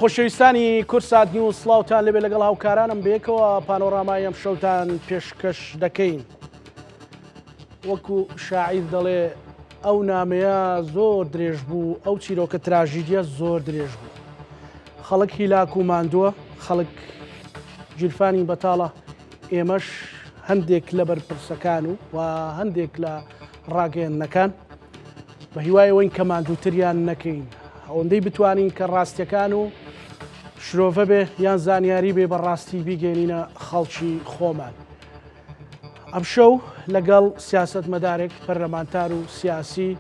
خۆشەویستانی کورسات نیوز سڵاوتان لەبێ لەگەڵ هاوکارانم بێکەوە پانۆڕامای ئەم شەوتان پێشکەش دەکەین. وەکو شاعیر دەڵێ ئەو نامەیە زۆر درێژ بوو، ئەو چیرۆکە تراژیدیە زۆر درێژ بوو. خەڵک هیلاک و ماندووە، خەڵک جیرفانی بەتاڵە، ئێمەش هەندێک لە بەرپرسەکان و هەندێک لە ڕاگەیەنەکان بە هیوایەوەی کە ماندووتریان نەکەین، ئەوەندەی بتوانین کە ڕاستیەکان و شرۆڤە بێ یان زانیاری بێ بەڕاستی بیگەێنینە خەڵکی خۆمان. ئەم شەو لەگەڵ سیاسەتمەدارێک پەرلەمانتار و سیاسی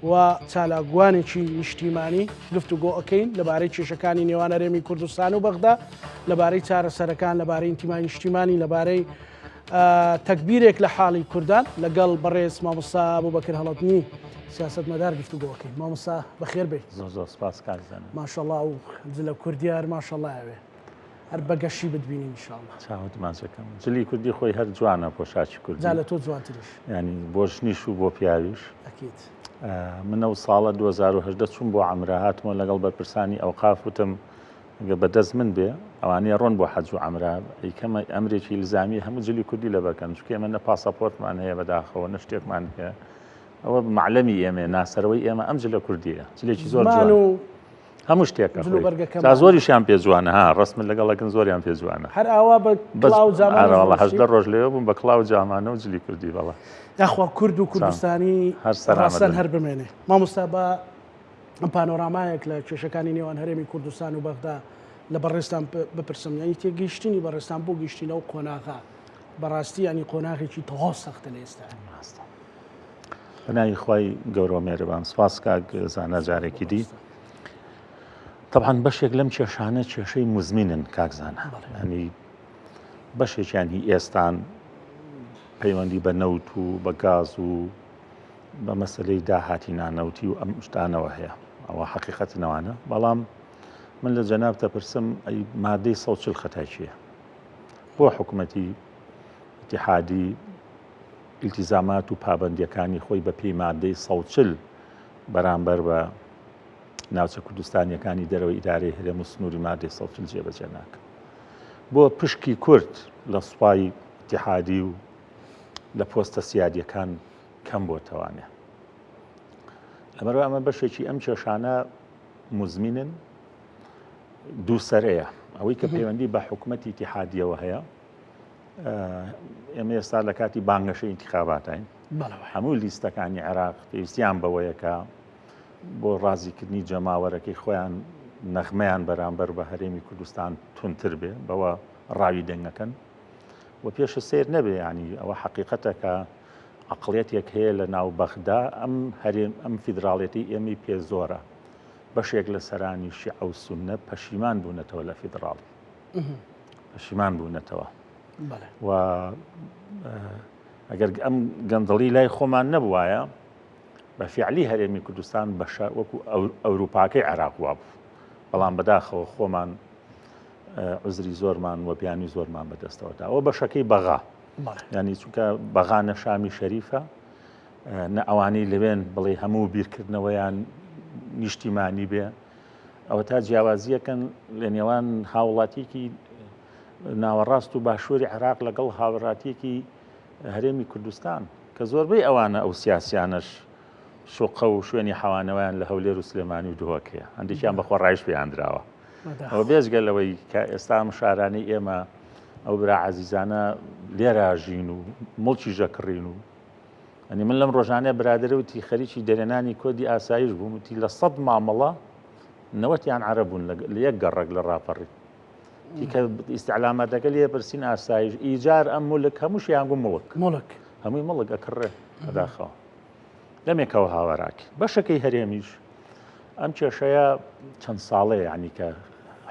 و چالاکوانێکی نیشتیمانی گفتوگۆ ئەەکەین لەبارەی کێشەکانی نێوان هەرێمی کوردستان و بەغدا، لەبارەی چارەسەرەکان، لەبارەی ئینتیمای نیشتیمانی، لەبارەی تەکبیرێک لە حاڵی کوردان لەگەڵ بەڕێز مامۆستا بووبەکر هەڵەبنی سیاسەتمەدار گفتوگۆەکەین. مامۆستا بەخێر بێ. زۆر سپاس کارزانم. ماشەڵڵا و جلە کوردیار ماشەڵڵایەوێ هەر بەگەشی بتبینی انشاءالله. چاوەتمانچەکەم جلی کوردی خۆی هەر جوانە پۆشاکی کوردی. جا لە تۆ جوانتریش. ینی بۆش نیش و بۆ پیاویش. ئەکید. منە و ساڵە 2010 چوون بۆ عەمرە هاتمەوە لەگەڵ بەرپرسانی ئەوقاف وتم بەدەست من بێ ئەوانەیە ڕۆن بۆ حەج و عەمرە ئەیکەمە ئەمرێکی الزامی هەموو جلی کوردی لەبەرکەن، چونکە ئێمە نە پاسەپۆرتمان هەیە بەداخەوە نە شتێکمان هەیە. ئەوە معلەمی ئێمە ناسەرەوەی ئێمە ئەم جلە کوردیە، جلێکی زۆر جوان هەموو شتێکە زۆریشیان پێ جوانە. ها ڕستمن لەگەڵەکەن زۆریان پێ جوانە. هەر ئاوا بە کڵاو جامانە 18 ڕۆژ لێوە بووم بە کڵاو جامانە و جلی کوردی بەڵە. یاخوا کورد و کوردستانی ڕاستەن هەر بمێنێ. مامۆستا بە ئەم پانۆرامایەک لە کێشەکانی نێوان هەرێمی کوردستان و بەغدا لە بەڕێستان بپرسم، یانی تێگەیشتنی بەڕێستان بۆ گەیشتینەوە قۆناغا بەڕاستی ینی قۆناغێکی تەواو سەختە لە ئێستا. بەناوی خوای گەورە و مێرەبان. سپاس کاک زانە جارێکی دی. طبعاً بەشێک لەم کێشانە کێشەی مزمینن کاکزانە، ینی بەشێکیانی ئێستان پەیوەندی بە نەوت و بە گاز و بە مەسلەی داهاتی نانەوتی و ئەم شتانەوە هەیە، ئەوە حەقیقەتنەوانە. بەڵام من لە جەناب دەپرسم ئەی مادەی 140 خەتای چییە؟ بۆ حکوومەتی ئیتیحادی ئیلتیزامات و پابەندیەکانی خۆی بە پێی مادەی 140 بەرامبەر بە ناوچە کوردستانیەکانی دەرەوەی ئیدارەی هەرێم و سنووری مادەی 140 جێبەجێ ناکە. بۆ پشکی کورد لە سوپای ئیتیحادی و لە پۆستە سیادیەکان کەم بۆ تەوانێ. لەبەرەوە ئەمە بەشێکی ئەم کێشانە مزمینن دووسەرەیە. ئەوەی کە پەیوەندی بە حکوومەتی ئیتیحادیەوە هەیە، ئێمە ئێستا لە کاتی بانگەشەی ئینتیخاباتین، هەموو لیستەکانی عێراق پێویستیان بەوەیەکە بۆ ڕازیکردنی جەماوەرەکەی خۆیان نەخمەیان بەرامبەر بە هەرێمی کوردستان تونتر بێ، بەوە ڕاوی دەنگەکەن و پێشە سیر نەبێ. ینی ئەوە حەقیقەتەکە عەقڵیەتێک هەیە لە ناو بەغدا ئەم فیدراڵێتی ئێمەی پێ زۆرە. بەشێک لە سەرانی شیعە و سوننە پەشیمان بوونەتەوە لە فیدراڵ، پەشیمان بوونەتەوە. و ئەگەر ئەم گەندەڵی لای خۆمان نەبوایە بە فیعلی هەرێمی کوردستان بەشە وەکو ئەوروپاکەی عێراق وا بوو. بەڵام بەداخەوە خۆمان عزری زۆرمان و بیانی زۆرمان بەدەستەوەدا. ئەوە بەشەکەی بەغا، ینی چونکە بەغا نە شامی شەریفە، نە ئەوانەی لەوێن بڵێ هەموو بیرکردنەوەیان نیشتیمانی بێ. ئەوە تا جیاوازیەکەن لە نێوان هاوڵاتیەکی ناوەڕاست و باشووری عێراق لەگەڵ هاوڕاتیەکی هەرێمی کوردستان کە زۆربەی ئەوانە ئەو سیاسیانش شوقە و شوێنی حەوانەوەیان لە هەولێر و سلێمانی و دهۆکەیە، هەندێکیان بەخۆ ڕایش پێیاندراوە. ئەوە بێجگە لەوەی کە ئێستا شارانەی ئێمە ئەو برا عەزیزانە لێرە ژین و مڵکی ژەکڕین و ئەنی من لەم ڕۆژانەیە برادرەوتی خەریکی دەرێنانی کۆدی ئاسایش بووم، وتی لە 100 مامەڵە 90یان عەرەب بوون لە یەک گەڕێک لە ڕاپەڕی کە ئیستیعلاماتەکە لێ پرسین ئاسایش ئیجار ئەم مولک هەمووشیان گوم مڵک هەمووی مڵک ئەکڕێ بەداخەوە لەمێکەوە هاوەراکی. بەشەکەی هەرێمیش ئەم کێشەیە چەند ساڵەیە، ینی کە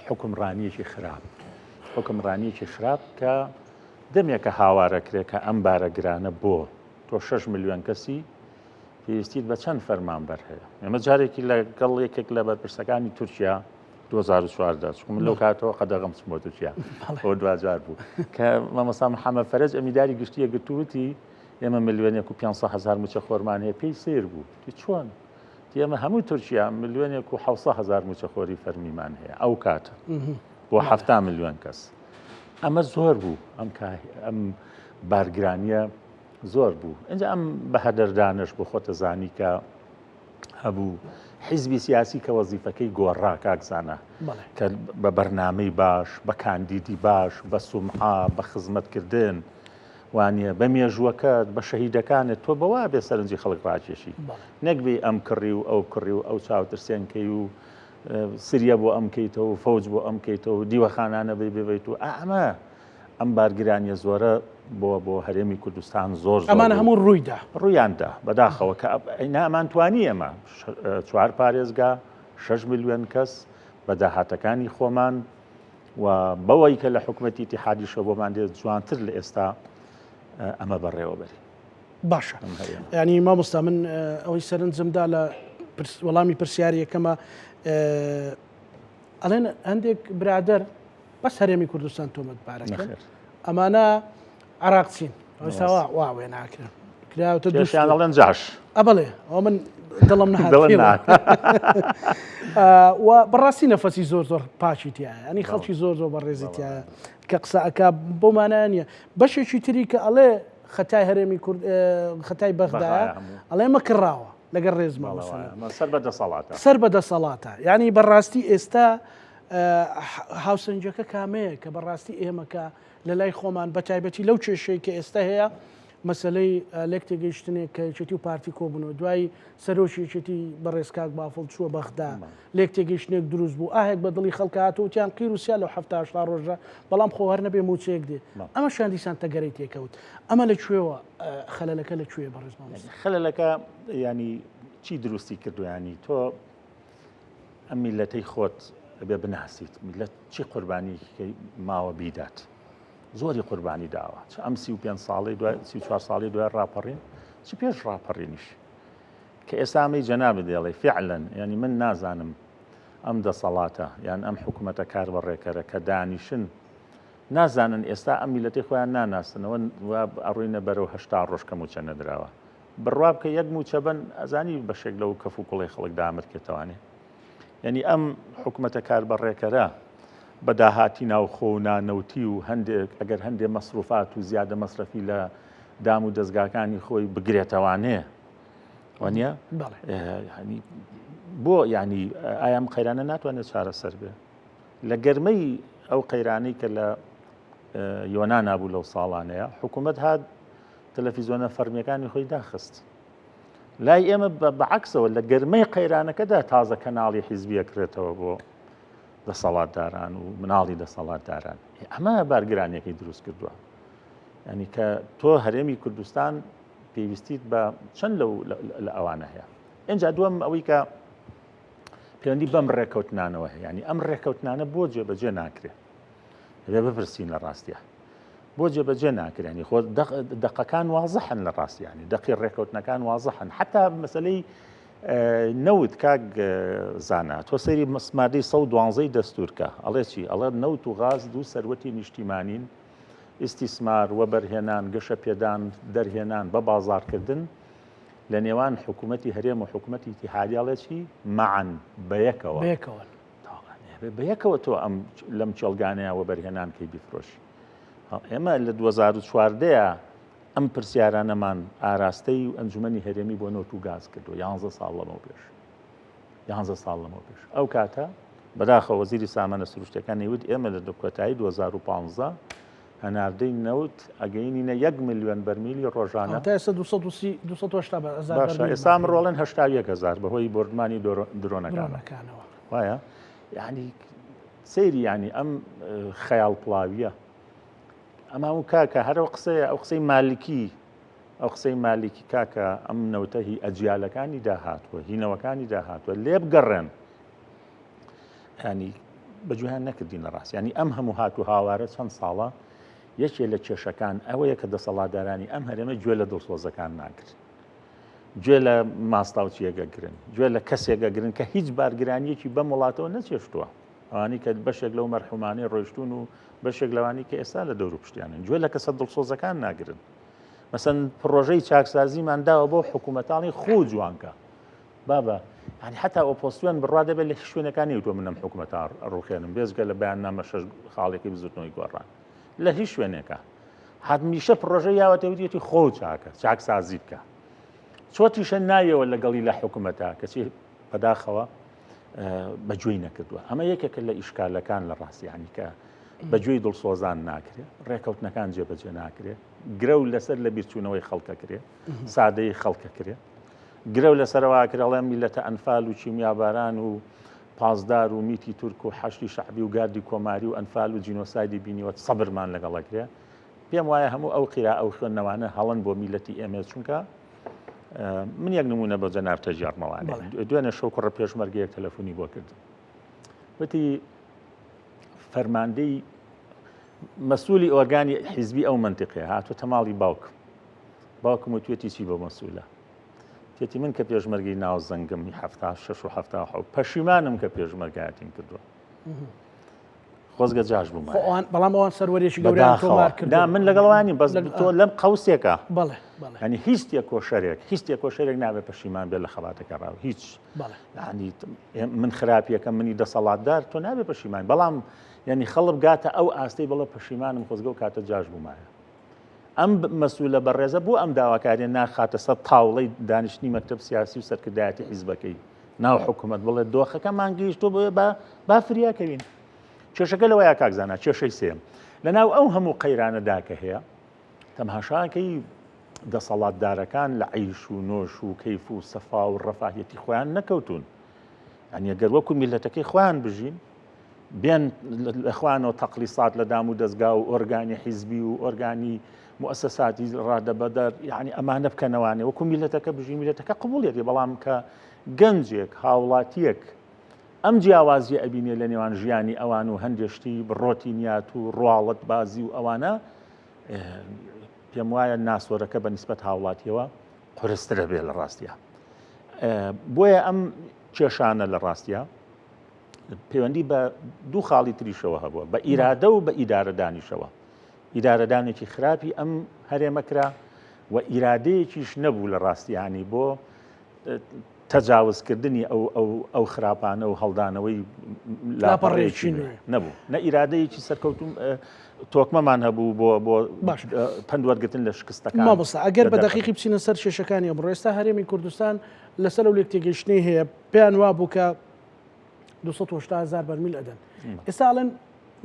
حکومڕانیەکی حکومڕانیەکی خراپ کە دەمێکە هاوارەکرێت کە ئەم بارە گرانە بۆ تۆ 6 ملیۆن کەسی پێویستیت بە چەند فەرمانبەر هەیە. ئێمە جارێکی لەگەڵ یەکێک لە بەرپرسەکانی تورکیا 2014 چکم لەو کاتەوە قەدەغەم چمۆ تورکیا ئەوە دوجار بوو کە مامۆستا محەممەد فەرەج ئەمیداری گشتیە گرتووتی ئێمە ملیۆنێک و 500,000 موچە خۆرمان هەیە، پێی سیر بوو چۆن ئێمە هەموو تورکیا ملیۆنێک و 700,000 موچەخۆری فەرمیمان هەیە ئەو کاتە بۆ 7 ملیۆن کەس. ئەمە زۆر بوو ئەم بارگرانیە زۆر بوو. اینجا ئەم بەهەدەردانش بۆ خۆتە زانی کە هەبوو حیزبی سیاسی کە وەزیفەکەی گۆڕا کاکزانە کە بە بەرنامەی باش، بە کاندیدی باش، بە سومعا، بە خزمەتکردن وانە بە مێژووەکەت بە شەهیدەکانت تۆ بەوا بێ سەرنجی خەڵک ڕاکێشی نەکبێ ئەم کڕی و ئەو کڕی و ئەو چاوترسێنکەی و سریە بۆ ئەمکەیتەوە و فەوج بۆ ئەمکەیتەوە و دیوەخانانە بێت و ئەم بارگرانیە زۆرە بۆ هەرێمی کوردستان زۆر ئەمانە هەموو ڕوویدا ڕوویاندا بەداخەوە کە نامانتوانی ئەمە 4 پارێزگا 6 ملیۆن کەس بە داهاتەکانی خۆمان و بەوەی کە لە حکوومەتی ئیتیحادیشە بۆمان دێت جوانتر لە ئێستا ئەمە بەڕێوەبەری باشە. ینی مامۆستا من ئەوەی سەرنجمدا لە وەڵامی پرسیاری یەکەمە ئەڵێن هەندێک برادەر بەس هەرێمی کوردستان تۆمەتبارەکەن ئەمانە عراق چین ئەوساوا واوێ ناکرن کراوتە دووشیانەڵێن جاش ئەبڵێ ئەو من دڵم نهات و بەڕاستی نەفەسی زۆر پاچی تایە ئەنی خەڵکی زۆر بەڕێزی تایە کە قسەکە بۆمانە نیە بەشێکی تری کە ئەڵێ خەتای هەرێمی کورد خەتای بەغدایە ئەڵێ مەکڕاوە لەگەڵ ڕێزمەوە سەر بەدەسەڵاتە ینی بەڕاستی ئێستا هاوسەنجەکە کامەیە کە بەڕاستی ئێمەکە لە لای خۆمان بە تایبەتی لەو کێشەی کە ئێستا هەیە مەسلەی لێک تێگەیشتنێک کە یەکێتی و پارتی کۆبوونەوە دوای سەرۆشیەکێتی بەڕێزکاک بافڵ چووە بەغدا لێک تێگەیشتنێک دروست بوو ئاهێک بە دڵی خەڵکە هاتووتیان قیر وسیا لەو 7 ڕۆژە بەڵام خۆ هەر نەبێ موچەیەک دێ ئەمە شاندیسان تەگەرەی تێکەوت ئەمە لەکوێوە خەلەلەکە لەکوێ بەڕێزمان خەلەلەکە ینی چی دروستی کردو ینی تۆ ئەم میلەتەی خۆت بێ بناسیت میلەت چی قوربانی ماوە بیدات زۆری قوربانی داوە ئەم 35 ساڵی 34 ساڵی دوای ڕاپەڕین چی پێش ڕاپەڕینیش کە ئێستامەی جەنابێت دێڵێ فعلەن ینی من نازانم ئەم دەسەڵاتە یان ئەم حکوومەتە کار بەڕێکەرە کە دانیشن نازانن ئێستا ئەم میلەتی خۆیان ناناسنەوە ئەڕوینە بەرەو 80 ڕۆژ کەم وچە نەدراوە بڕواب کە یەک موچە بن ئەزانی بەشێک لەو کەف و کوڵی خەڵک دامرکێتەوانێ یعنی ئەم حکوومەتە کار بەڕێکەرە بە داهاتی ناوخۆ و نانەوتی و هەندێک ئەگەر هەندێک مەسروفات و زیادە مەسرفی لە دام و دەستگاکانی خۆی بگرێتەوانێ وانە بۆ ینی ئایام قەیرانە ناتوانێت چارەسەر بێ لە گەرمەی ئەو قەیرانەی کە لە یۆنان نابوو لەو ساڵانەیە حکوومەت هات تەلەڤیزۆنە فەرمیەکانی خۆی داخست لای ئێمە بەعکسەوە لە گەرمەی قەیرانەکەدا تازە کەناڵی حیزبیەکرێتەوە بۆ دەسەڵاتداران و مناڵی دەسەڵاتداران ئەمە بارگرانیەکەی دروست کردووە ینی کە تۆ هەرێمی کوردستان پێویستیت بە چەند لە ئەوانە هەیە ئینجا دووەم ئەوەی کە پەیوەندی بەم ڕێکەوتنانەوە هەیە ینی ئەم ڕێکەوتنانە بۆ جێبەجێ ناکرێت بێ بپرسین لە ڕاستیە بۆ جێبەجێ ناکرێنی خۆ دەقەکان وازەحن لە ڕاستیانی دەقی ڕێکەوتنەکان وازەحن حتا مەسلەی نەوت کاک زانە تۆ سەیری مادەی 112 دەستورکە ئەڵێ چی ئەڵێ نەوت و غاز دوو سەروەتی نیشتیمانین ئیسیسمار وەبەرهێنان گەشە پێدان دەرهێنان بە بازارکردن لە نێوان حکوومەتی هەرێم و حکوومەتی ئیتیحادیاڵێکی معن بەیەکەوە تۆ ئەم لەم چێڵگانەیە وەبەرهێنان کەی بیفرۆشی ئێمە لە 2014 ئەم پرسیارانەمان ئاراستەی و ئەنجومەنی هەرێمی بۆ نۆت و گاز کردو 11 ساڵ لەمەوە پێش 11 ساڵ لەمەوە پێش ئەو کاتە بەداخە وەزیری سامانە سروشتەکانی وت ئێمە لە کۆتایی 2015 هەناردەی نەوت ئەگەینینە 1 ملیۆن بەرمیلی ڕۆژانە ئێستا ڕۆڵێن 81,000 بەهۆی بردمانی درۆنەکانەوە وایە یعنی سەیری ینی ئەم خەیاڵ پڵاویە ئەمە و کاکە هەرەوە قسەیە ئەو قسەی مالکی ئەو قسەی مالکی کاکە ئەم نەوتەهی ئەجیالەکانی داهاتوە هینەوەکانی داهاتوە لێ بگەڕێن ینی بەجویان نەکردین لە ڕاست ینی ئەم هەموو هات و هاوارە چەند ساڵە یەکێ لە کێشەکان ئەوەیە کە دەسەڵاتدارانی ئەم هەرێمە گوێ لە دڵسۆزەکان ناکرد گوێ لە ماستاوچیەکەگرن گوێ لە کەسێکەگرن کە هیچ بارگرانیەکی بەم وڵاتەوە نەچێشتووە ئەوانی کە بەشێک لەو مەرحومانەی ڕۆیشتون و بەشێک لەوانی کە ئێستا لە دەور و پشتیانن گوێ لە کەسە دڵسۆزەکان ناگرن مەسەن پڕۆژەی چاکسازیمان داوە بۆ حکوومەتاڵی خۆ جوانکە بابە يعني حتى ئۆپۆسیۆن بڕوا دەبێت لە شوێنەکانی وتۆ منم حکوومەت ڕوخێنم بێزگە لە بەیاننامە 6 خاڵێکی بزوتنەوەی گۆڕان لە هیچ شوێنێکە هەمیشە پرۆژە یاوەتەوتێتی خۆ چاکسازی بکە چۆتیشە نایەوە لەگەڵی لە حکوومەتە کەچی بەداخەوە بەگوێی نەکردووە ئەمە یەکێکە لە ئیشکالەکان لە ڕاستیانی کە بەگوێی دڵسۆزان ناکرێت ڕێکەوتنەکان جێبەجێ ناکرێت گرە و لەسەر لە بیرچوونەوەی خەڵکە کرێت سادەی خەڵکە کرێت گرە و لەسەرەوە کرێڵێ میلەتە ئەنفال و چیمیاباران و پازدار و میتی تورک و حەشتی شەعبی و گاردی کۆماری و ئەنفال و جینۆسایدی بینیوە سەبرمان لەگەڵەکرێ پێم وایە هەموو ئەو قیرا ئەو خوێندنەوانە هەڵەن بۆ میلەتی ئێمە چونکە من یەک نمونە بە جەناب تەژیارمەوانێ دوێنێ شەو کوڕە پێشمەرگەیەک تەلەفۆنی بۆ کرد وتی فەرماندەی مەسئولی ئۆرگانی حیزبی ئەو منتیقەیە هاتووەتە ماڵی باوکم و توێتی چی بۆ مەسئولە تێتی من کە پێشمەرگی ناو زەنگم 76 و 77 پەشیمانم کە پێشمەرگایەتیم کردووە خۆزگە جاش بووم بەڵام ئەوان سەروەریێکی گەوریان تۆمار کرد من لەگەڵوانی بەس تۆ لەم قەوسێکە بەڵێ ینی هیچ کۆشەرێک نابێت پەشیمان بێت لە خەڵاتەکە ڕاو هیچ ینی من خراپیەکە منی دەسەڵاتدار تۆ نابێت پەشیمان بەڵام ینی خەڵب گاتە ئەو ئاستەی بڵە پەشیمانم خۆزگە و کاتە جاش بوومایە ئەم مەسئولە بەڕێزە بۆ ئەم داواکاریە ناخاتە سەر تاوڵەی دانیشتنی مەکتەب سیاسی و سەرکردایەتی حیزبەکەی ناو حکوومەت بڵێت دۆخەکەمان گەیشتۆ با فریاکەوین کێشەکە لەوەیە کاکزانە کێشەی سێم لەناو ئەو هەموو قەیرانەدا کە هەیە تەماشاکەی دەسەڵاتدارەکان لە عیش و نۆش و کەیف و سەفا و ڕەفاهەتی خۆیان نەکەوتون ئەنی ئەگەر وەکو میلەتەکەی خۆیان بژین بێن لەخوانەوە تەقلیسات لە دام و دەستگا و ئۆرگانی حیزبی و ئۆرگانی مؤسساتی ڕادەبەدەر یعنی ئەمانە بکەنەوانێ وەکو میلەتەکە بژین میلەتەکە قبوڵێتی بەڵام کە گەنجێک هاوڵاتیەک ئەم جیاوازیە ئەبینێ لە نێوان ژیانی ئەوان و هەندێشتی بڕۆتینیات و ڕواڵەت بازی و ئەوانە پێم وایە ناسۆرەکە بە نیسبەت هاوڵاتیەوە قورسترە بێ لە ڕاستیە بۆیە ئەم کێشانە لە ڕاستیە پەیوەندی بە دوو خاڵی تریشەوە هەبووە بە ئیرادە و بە ئیدارەدانیشەوە ئیدارەدانێکی خراپی ئەم هەرێمەکرا و ئیرادەیەکیش نەبوو لە ڕاستیانی بۆ تەجاوزکردنی ئەو خراپانە و هەڵدانەوەی لاپەڕێکی نەبوو نە ئیرادەیەکی سەرکەوتوم تۆکمەمان هەبوو بۆ پندوەرگرتن لە شکستەکان مابستا ئەگەر بە دەقیقی بچینە سەر کێشەکانی ئەمڕۆ ئێستا هەرێمی کوردستان لەسەر ئەو لێک تێگەیشتنی هەیە پێیان وا بوو کە 280,000 بەرمیل ئەدەن ئێستا ئەڵێن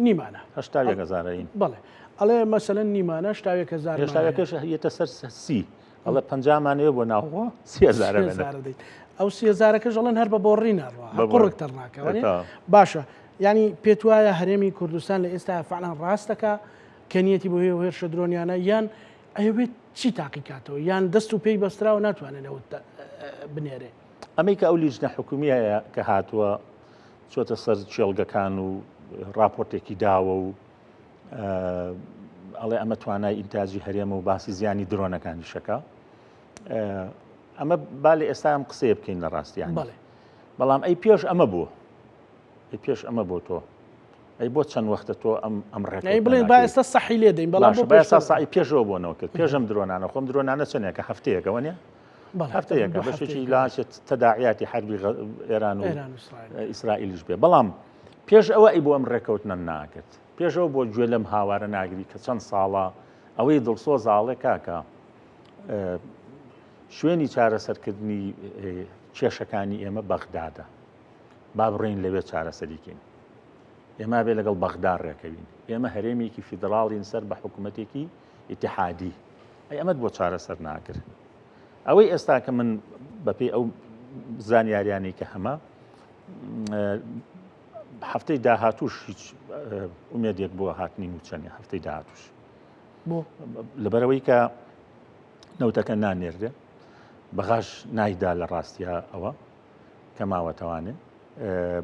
نیمانە 80,000 بەڵێ ئەڵێ مەسەلەن نیمانە 80,000 هێشتاەکەش هەیەتە سەر سی ئەڵە 50مانەوە بۆ ناوەوە 30,000 ئەو 30,000کەش ئەڵێن هەر بە بۆڕی ناڕوە قوڕکتەر ناکەوە باشە ینی پێت وایە هەرێمی کوردستان لە ئێستا فعلان ڕاستەکە کەنیەتی بۆ هێو هێرشە درۆنیانە یان ئەوێت چی تاقیکاتەوە یان دەست و پێی بەستراوە ناتوانێنەوە بنێرێ ئەمەی کە ئەو لیژنە حکومیایە کە هاتووە چۆتە سەر چێڵگەکان و راپۆرتێکی داوە و ئەڵێ ئەمە توانای ئینتاجی هەرێمە و باسی زیانی درۆنەکانی شەکە ئەمە با لە ئێستا ئەم قسەیە بکەین لە ڕاستیان بەڵام ئەی پێش ئەمە بووە ئەی پێش ئەمە بۆ تۆ ئەی بۆ چەند وەختە تۆ ئەم ڕێک بڵێن با ئێستا سەحی لێ دەین بەڵام ئێستا سای پێشەوە بۆنەوە کرد پێشەم درۆنانە خۆم درۆنانە چەندێکە هەفتەیەکەوە نیە هەفتەیەکە بەشێکی لاچێت تەداعیاتی حربی ئێران و ئیسرائیلیش بێ بەڵام پێش ئەوە ئەی بۆ ئەم ڕێکەوتنە ناکرد پێشەوە بۆ گوێ لەم هاوارە ناگری کە چەند ساڵە ئەوەی دڵسۆزاڵێ کاکە شوێنی چارەسەرکردنی کێشەکانی ئێمە بەغدادە با بڕێین لەوێ چارەسەریکەین ئێمە بێ لەگەڵ بەغداد ڕێکەوین ئێمە هەرێمێکی فیدراڵین سەر بە حکوومەتێکی ئیتیحادی ئەی ئەمەد بۆ چارەسەر ناکرد ئەوەی ئێستا کە من بەپێی ئەو زانیاریانی کە هەمە هەفتەی داهاتوش هیچ ئومێدێک بۆ هاتنی موچەنی هەفتەی داهاتوش لەبەرەوەی کە نەوتەکە نانێردێ بەغاش نایدا لە ڕاستیە ئەوە کە ماوەتەوانێ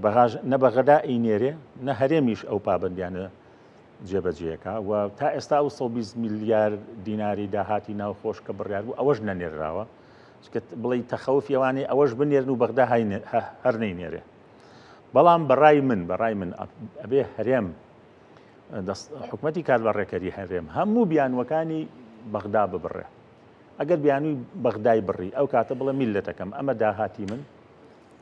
بەغاش نە بەغەدا ئەینێرێ نە هەرێمیش ئەو پابندیانە جێبەجێەکە و تا ئێستا و 120 میلیارد دیناری داهاتی ناوخۆش کە بڕیار بوو ئەوەش نەنێراوە بڵێ تەخەوفی ئەوانەی ئەوەش بنێرن و بەغدا هەر نەینێرێ بەڵام بەڕای من ئەبێ هەرێم حکوومەتی کاربەڕێکەری هەرێم هەموو بیانوەکانی بەغدا ببڕێ ئەگەر بیانووی بەغدای بڕی ئەو کاتە بڵێ میلەتەکەم ئەمە داهاتی من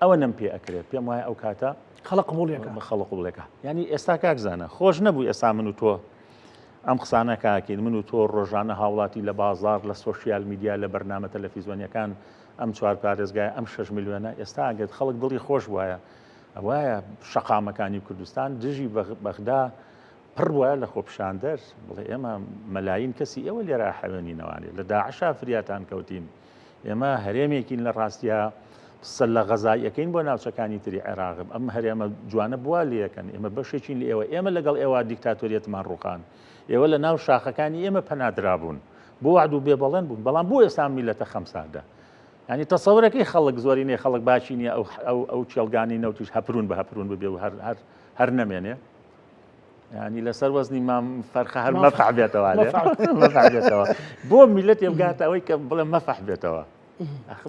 ئەوە نەم پێ ئەکرێت پێم وایە ئەو کاتە خەڵق قبوڵیەکە بە خەڵق قوڵێکە ینی ئێستا کاکزانە خۆش نەبوو ئێستا من و تۆ ئەم قسانە کاکەین من و تۆ ڕۆژانە هاوڵاتی لە بازار لە سۆشیال میدیا لە بەرنامە تەلەڤیزیۆنیەکان ئەم چوار پارێزگای ئەم 6 میلیۆنە ئێستا ئەگەر خەڵک دڵی خۆش وایە ئەوایە شەقامەکانی کوردستان دژی بەغدا پڕ وایە لە خۆپشاندەر بڵێ ئێمە مەلاین کەسی ئێوە لێرە حەوێنینەوانێ لە داعشا فریاتان کەوتین ئێمە هەرێمێکین لە ڕاستیە سەر لە غەزایەکەین بۆ ناوچەکانی تری عێراقم ئەم هەرێمە جوانە بووە لەکەن ئێمە بەشێکین لە ئێمە لەگەڵ ئێوە دیکتاتۆریەتمان ڕووخان ئێوە لە ناو شاخەکانی ئێمە پەنادرابوون بۆ وعد و بێبەڵێن بوون بەڵام بۆ ئێستا میلەتە خەمسادە ینی تەسەورەکەی خەڵک زۆری نێ خەڵک باشی نیە ئەو چێلگانی نەوتیش هەپرون بە هەپرون ببێ و هەر نەمێنێ ینی لەسەر وەزنی مام فەرخە هەر مەفع بێتەوە مەفع بێتەوە بۆ میلەت ێبگاتە ئەوەی کە بڵێ مەفع بێتەوە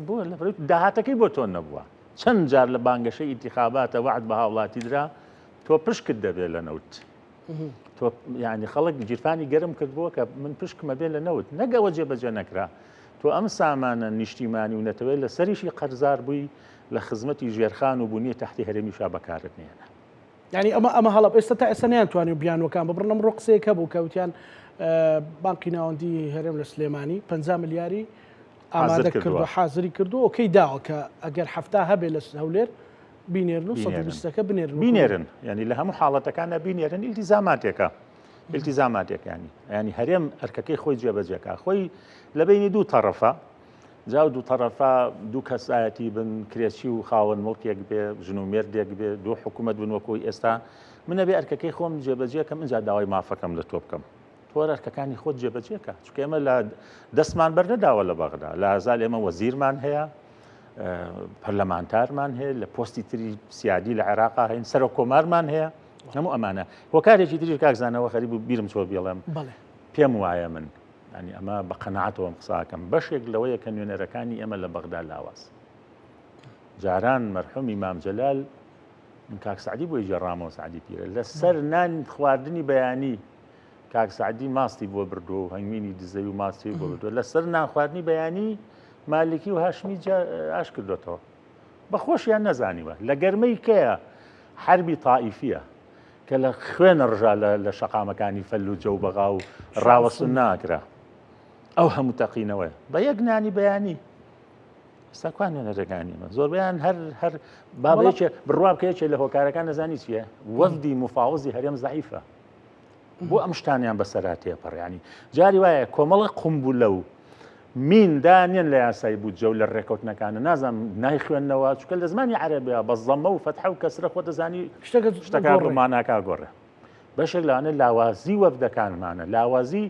بۆ لە داهاتەکەی بۆ تۆ نەبووە چەند جار لە بانگەشەی ئینتیخاباتە وعد بە هاوڵاتی درا تۆ پشکت دەبێت لە نەوت تۆ ینی خەڵک گیرفانی گەرم کردبووە کە من پشکمە بێت لە نەوت نەگەوە جێبەجێ نەکرا تۆ ئەم سامانە نیشتیمانی و نەتەوەی لە سەریشی قەرزار بووی لە خزمەتی ژێرخان و بوونیە تەحتی هەرێمیشا بەکارت نێنە ینی ئەمە هەڵب ئێستا تا ئێستا نیانتوانی بیانوەکان ببڕنم ڕۆ قسەیەکە بوو کەوتیان بانکی ناوەندی هەرێم لە سلێمانی 50 ملیاری ئامادە کردو حازری کردو ئۆکەی داوە کە ئەگەر هەفتا هەبێ لە هەولێر بینێرن و 120ەکە بینێرن ینی لە هەموو حاڵەتەکانە بینێرن ئیلتیزاماتێکە ئیلتیزاماتێکانی ینی هەرێم ئەرکەکەی خۆی جێبەجێکە خۆی لە بینی دوو تەڕەفە جاو دوو تەڕەفا دوو کەسایەتی بن کرێچی و خاوەن مڵکێک بێ ژن و مێردێک بێ دوو حکوومەت بن وەکۆی ئێستا منە بێ ئەرکەکەی خۆم جێبەجێکەم ئەجا داوای مافەکەم لە تۆ بکەم تۆ ئەرکەکانی خۆت جێبەجێکە چونکە ئێمە لە دەستمان بەرنەداوە لە بەغدا لە ئازال ئێمە وەزیرمان هەیە پەرلەمانتارمان هەیە لە پۆستی تری سیادی لە عێراقا هەین سەر کۆمارمان هەیە هەموو ئەمانە هۆکارێکی تری کاکزانەوە خەریب و بیرم چۆ بێڵێم پێم وایە من ینی ئەمە بە قەنەعەتەوەم قساکەم بەشێک لەوەیە کە نوێنەرەکانی ئێمە لە بەغدا لاواز جاران مەرحومی مام جەلال من کاک سعدی بۆی جێڕامەوە سعدی پیرە لەسەر نان خواردنی بەیانی کاک سعدی ماستی بۆ بردو و هەنگوینی دزەوی و ماستی بۆ بردو لەسەر نان خواردنی بەیانی مالکی و هاشمی ئاش کردوێتەوە بەخۆشیان نەزانیوە لە گەرمەی کەیە حربی تائیفیە کە لە خوێنە ڕژا لە شەقامەکانی فەل و جەو بەغا و ڕاوەسون ناکرا ئەو هەموو تەقینەوەی بە یەک نانی بەیانی ئێستاکوان نوێنەرەکانیمە زۆربیان هەر بابەیەکێ بڕوا بکەیەکێ لە هۆکارەکان نەزانی چییە وەفدی مفاوزی هەرێم زەعیفە بۆ ئەم شتانیان بەسەرا تێپەڕیانی جاری وایە کۆمەڵی قومبوو لەو مین دانیان لە یاسای بوو جەو لە ڕێکەوتنەکانە نازانم نای خوێندنەوە چونکە لە زمانی عەرەبیە بە زەمە و فەتحە و کەسرە خۆ دەزانی شتەکان ڕۆماناکا گۆڕێ بەشێک لەوانە لاوازی وەفدەکانمانە لاوازی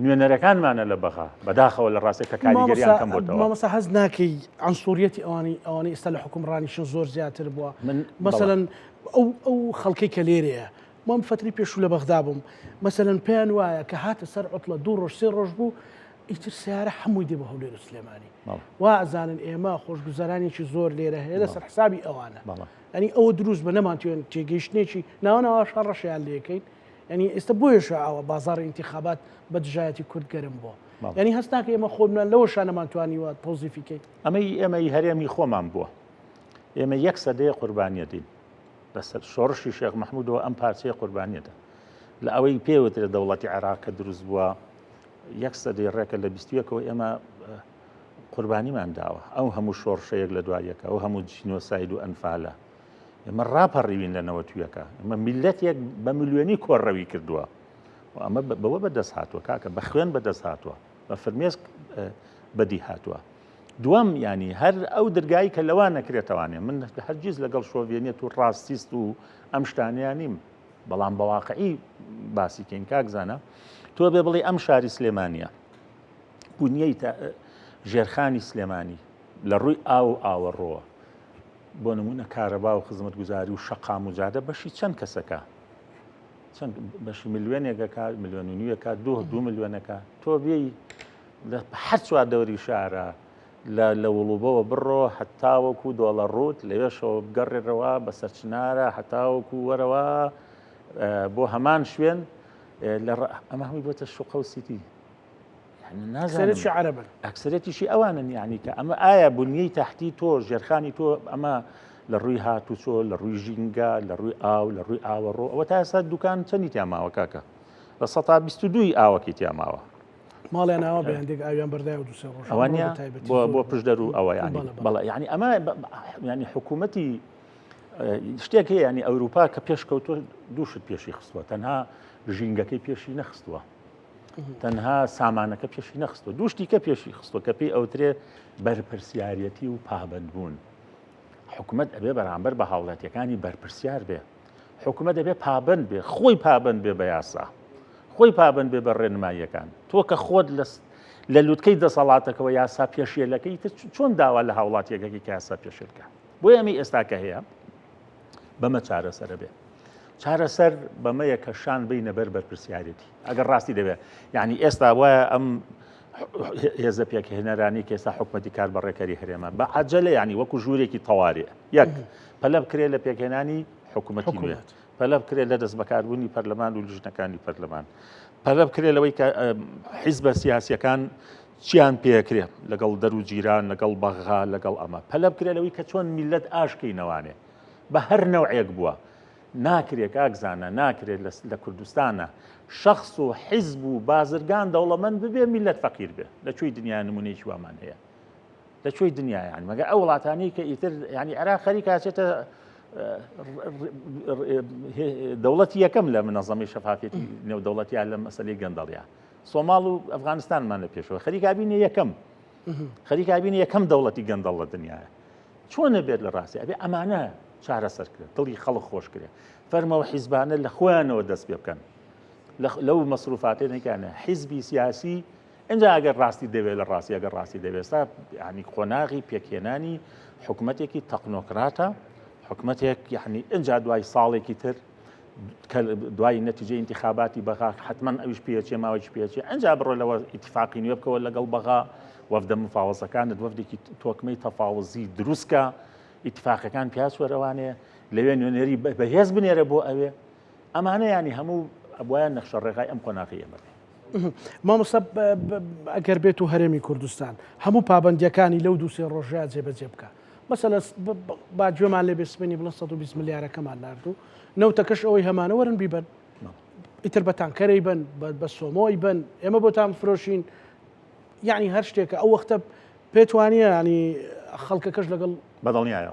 نوێنەرەکانمانە لە بەغا بەداخەوە لە ڕاستێک کە کاریگەریان کەم بۆتەوە مامەسا حەز ناکەی عنسوریەتی ئەوانەی ئێستا لە حکومڕانیشن زۆر زیاتر بووە مەسەلەن ئەو خەڵکەی کە لێرەیە مام فتری پێشوو لە بەغدا بووم مەسەلەن پێیان وایە کە هاتە سەر عوتڵە 2 ڕۆژ 3 ڕۆژ بوو ئیتر سیارە هەمووی دێ بە هەولێر و سلێمانی وا ئەزانن ئێمە خۆشگوزەرانێکی زۆر لێرە هەیە لەسەر حسابی ئەوانە ینی ئەوە دروست بە نەمانتوێن تێگەیشتێکی ناوەنەوە شەڕەشیان لەکەین ینی ئێستا بۆیەشە ئەوە بازار ئینتیخابات بە دژایەتی کورد گەرم بووە ینی هەست ناکە ئێمە خۆمان لەوە شانەمانتوانیوە تۆزیفیکەین ئەمەی هەرێمی خۆمان بووە ئێمە 1 سەدەیە قوربانیەتین لەسەر شۆڕشی شێخ مەحموودەوە ئەم پارچەیە قوربانیەتە لە ئەوەی پێوترە دەوڵەتی عێراق کە دروست بووە 1 سەدەی ڕێکە لە 21ەوە ئێمە قوربانیمان داوە ئەو هەموو شۆڕشەیەک لە دوایەکە ئەو هەموو جینۆساید و ئەنفالە ئێمە ڕاپەڕیوین لە نەوەتویەکە ئەمە میلەتێک بە ملیۆنی کۆڕەوی کردووە ئەمە بەوە بەدەست هاتووە کاکە بە خوێن بەدەست هاتووە بە فرمێسک بەدی هاتووە دووەم ینی هەر ئەو دەرگایی کە لەوان نەکرێتەوانێ من هەرگیز لەگەڵ شۆڤێنێت و ڕاستیست و ئەم شتانیان نیم بەڵام بەواقعی باسیکەین کاکزانە تۆ بێ بڵێ ئەم شاری سلێمانیە بوونیەی ژێرخانی سلێمانی لە ڕووی ئاوەڕۆوە بۆ نمونە کارەبا و خزمەت گوزاری و شەقام و جادە بەشی چەند کەسەکە چەند بەشی ملیۆنێکەکە ملیۆن و نیوەکە 2 ملیۆنەکە تۆ بێی لە هەر چوار دەوری شارە لە وڵوبەوە بڕۆ هەتاوەکو دۆڵە ڕوت لەوێشەوە بگەڕێرەوە بە سەرچنارە هەتاوەکو وەرەوە بۆ هەمان شوێن ئەمە هەمووی بۆتە شوقە و سیتی سەرێکی عەرەبن ئەکسەرەتیشی ئەوانن یعنی کە ئەمە ئایا بنیەی تاحتی تۆ ژێرخانی تۆ ئەمە لە ڕووی هاتوچۆ لە ڕووی ژینگە لە ڕووی ئاو لە ڕووی ئاوەڕۆ ئەوە تا ئێستا دوکان چەندی تیاماوە کاکە لە 122 ئاوەکی تیاماوە ماڵیان ئاوا بەیاندێک ئاویان بەردای و دووسێ ڕۆژ ئەوانە بۆ پشدەر و ئەوە ینی بەڵێ ینی ئەمە ینی حکوومەتی شتێک هەیە ینی ئەوروپا کە پێشکەوتۆ دووشت پێشی خستووە تەنها ژینگەکەی پێشی نەخستووە تەنها سامانەکە پێشی نەخستوە دووشتی کە پێشی خستووە کە پێی ئەوترێ بەرپرسیارەتی و پابندبوون حکوومەت ئەبێ بەرامبەر بە هاوڵاتیەکانی بەرپرسیار بێ حکوومەت دەبێ پابند بێ خۆی پابند بێ بە یاسا خۆی پابند بێ بە ڕێنماییەکان تۆ کە خۆت لە لووتکەی دەسەڵاتەکەەوە یاسا پێشێلەکەی چۆن داوا لە هاوڵاتیەکەی کە یاسا پێشێلکە بۆ ئەمی ئێستاکە هەیە بەمە چارەسەرە بێ چارەسەر بەمەیە کە شان بینە بەر بەرپرسیارەتی ئەگەر ڕاستی دەبێت یعنی ئێستا وایە ئەم هێزە پێکهێنەرانی کە ئێستا حکومەتی کار بەڕێکەری هەرێمە بە عەجەلە ینی وەکو ژوورێکی تەوارێ یەک پەلە بکرێت لە پێکهێنانی حکوومەتی نوێ پەلە بکرێت لە دەست بەکاربوونی پەرلەمان و لیژنەکانی پەرلەمان پەلە بکرێت لەوەی کە حیزبە سیاسیەکان چیان پێکرێ لەگەڵ دەر و جیران لەگەڵ بەغا لەگەڵ ئەمە پەلە بکرێت لەوەی کە چۆن میلەت ئاشکەینەوانێ بە هەر نەوعێک بووە ناکرێت کاکزانە ناکرێت لە کوردستانە شخص و حیزب و بازرگان دەوڵەمەند ببێ میلەت فەقیر بێ لەکوێی دنیا نمونەیەکی وامان هەیە لەکوێی دنیا یعنی مەگە ئەو وڵاتانی کە ئیتر ینی عێراق خەریک کاچێتە دەوڵەتی یەکەم لە منەظەمی شەفافێتی نێودەوڵەتیان لە مەسەلەی گەندەڵیا سۆماڵ و ئەفغانستانمان لە پێشەوە خەریکابینە یەکەم خەریکابینە یەکەم دەوڵەتی گەندەڵ لە دنیاە چۆنە بێت لە ڕاستی ئەبێ ئەمانە چارەسەر کرێت دڵی خەڵک خۆش کرێ فەرمەوە حیزبانە لە خۆیانەوە دەست پێ بکەن لەو مەسروفاتێنێکانە حیزبی سیاسی اینجا ئەگەر ڕاستی دەوێت لە ڕاستی ئەگەر ڕاستی دەوێستا ینی قۆناغی پێکهێنانی حکوومەتێکی تەقنۆکراتە حکوومەتێک یعنی اینجا دوای ساڵێکی تر دوای نەتیجەی انتخاباتی بەغا حتمما ئەویش پێچێ ماوەی پێچێ ئەنجا بڕۆ لەوە ئیتفاقی نوێ بکەوە لەگەڵ بەغا وەفدە مفاوەزەکانت وەفدێکی تۆکمەی تەفاوزی دروستکە ئیتفاقەکان پیاسوەرەوانەیە لەوێ نوێنێری بەهێز بنێرە بۆ ئەوێ ئەمانە ینی هەموو ئەبوایان نەخشە ڕێغای ئەم قۆناغی ئێمە مامۆستا ئەگەر بێت و هەرێمی کوردستان هەموو پابندیەکانی لەو دووسێ ڕۆژەیە جێبەجێ بکە مەسەلە با گوێمان لێ بێسمێنی بڵێن 120 ملیارەکەمان ناردوو نەوتەکەش ئەوەی هەمانە وەرن بیبن ئیتر بە تانکەرەی بن بە سۆمۆی بن ئێمە بۆ تام فرۆشین یعنی هەر شتێکە ئەو وەختە پێت وانە ینی خەڵکەکەش لەگەڵ بەدڵنیایە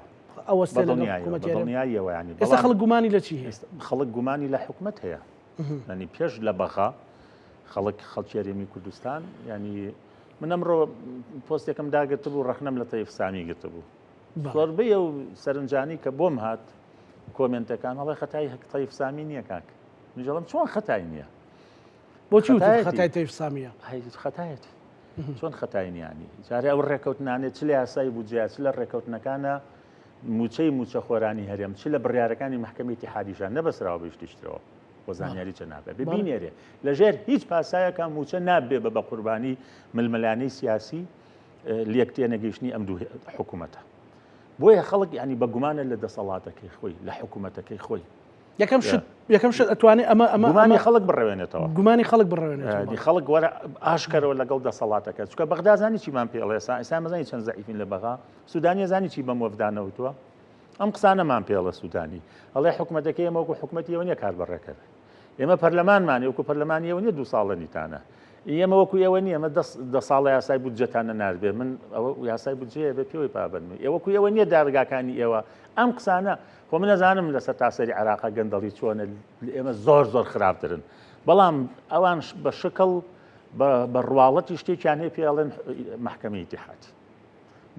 ئەوەستە بەدڵنیاییەوە ینی ئێستا خەڵک گومانی لە چی هەیە خەڵک گومانی لە حکوومەت هەیە ینی پێش لە بەغا خەڵکی هەرێمی کوردستان ینی من ئەمڕۆ پۆستێکم داگرت بوو ڕەخنەم لە تەیف سامی گرت بوو زۆربەی ئەو سەرنجانی کە بۆم هات کۆمنتەکان هەڵی خەتای تەیف سامی نییە کاک میژەڵم چۆن خەتای نییە بۆچی خەتای تەیف سامیە خەتایەتی چۆن خەتای نیانی جارێ ئەو ڕێکەوتنانێت چ لە یاسای بودجیا چ لە ڕێکەوتنەکانە موچەی موچە خۆرانی هەرێم چ لە بڕیارەکانی محکەمەی اتحادیشان نەبەسراوە بە شتیشترەوە بۆ زانیاری چە نابێت ببینێرێ لەژێر هیچ پاسایەکە موچە نابێ بە قوربانی ململانەی سیاسی لەکتێ نەگەیشتنی ئەم دوو حکوومەتە بۆیە خەڵک ینی بە گومانە لە دەسەڵاتەکەی خۆی لە حکوومەتەکەی خۆی یەکەم شت ئەتوانێت ئەمە خەڵک بڕێنێتەوە گومانی خەڵک بڕێنێت خەڵک وەرە ئاشکەرەوە لەگەڵ دەسەڵاتەکە چکە بەغدازانی چیمان پێڵێ ئێستا مەزانی چەند زەعیفین لە بەغا سوودانی زانی چی بەم وەفدانەوتووە ئەم قسانەمان پێڵە سوودانی ئەڵێ حکوومەتەکەی ئێمە وەکو حکوومەتی ئەوە نیە کار بەڕێکەوە ئێمە پەرلەمانمانێ وەکو پەرلەمانیەوە نیە 2 ساڵە نیتانە ئێمە وەکو ئێوە نیە ئەمە 10 ساڵە یاسای بودجەتانە ناربێ من ئەوە یاسای بودجەیە بێ پێوەی پابندی ئێوەکو ئێوە نییە دارگاکانی ئێوە ئەم قسانە خۆ من نەزانم لەسەر تاسەری عێراقا گەندەڵی چۆنە ئێمە زۆر خراپترن بەڵام ئەوان بە شکڵ بە ڕواڵەتی شتێکیان هەیە پێڵێن محکەمەی ئیتیحادی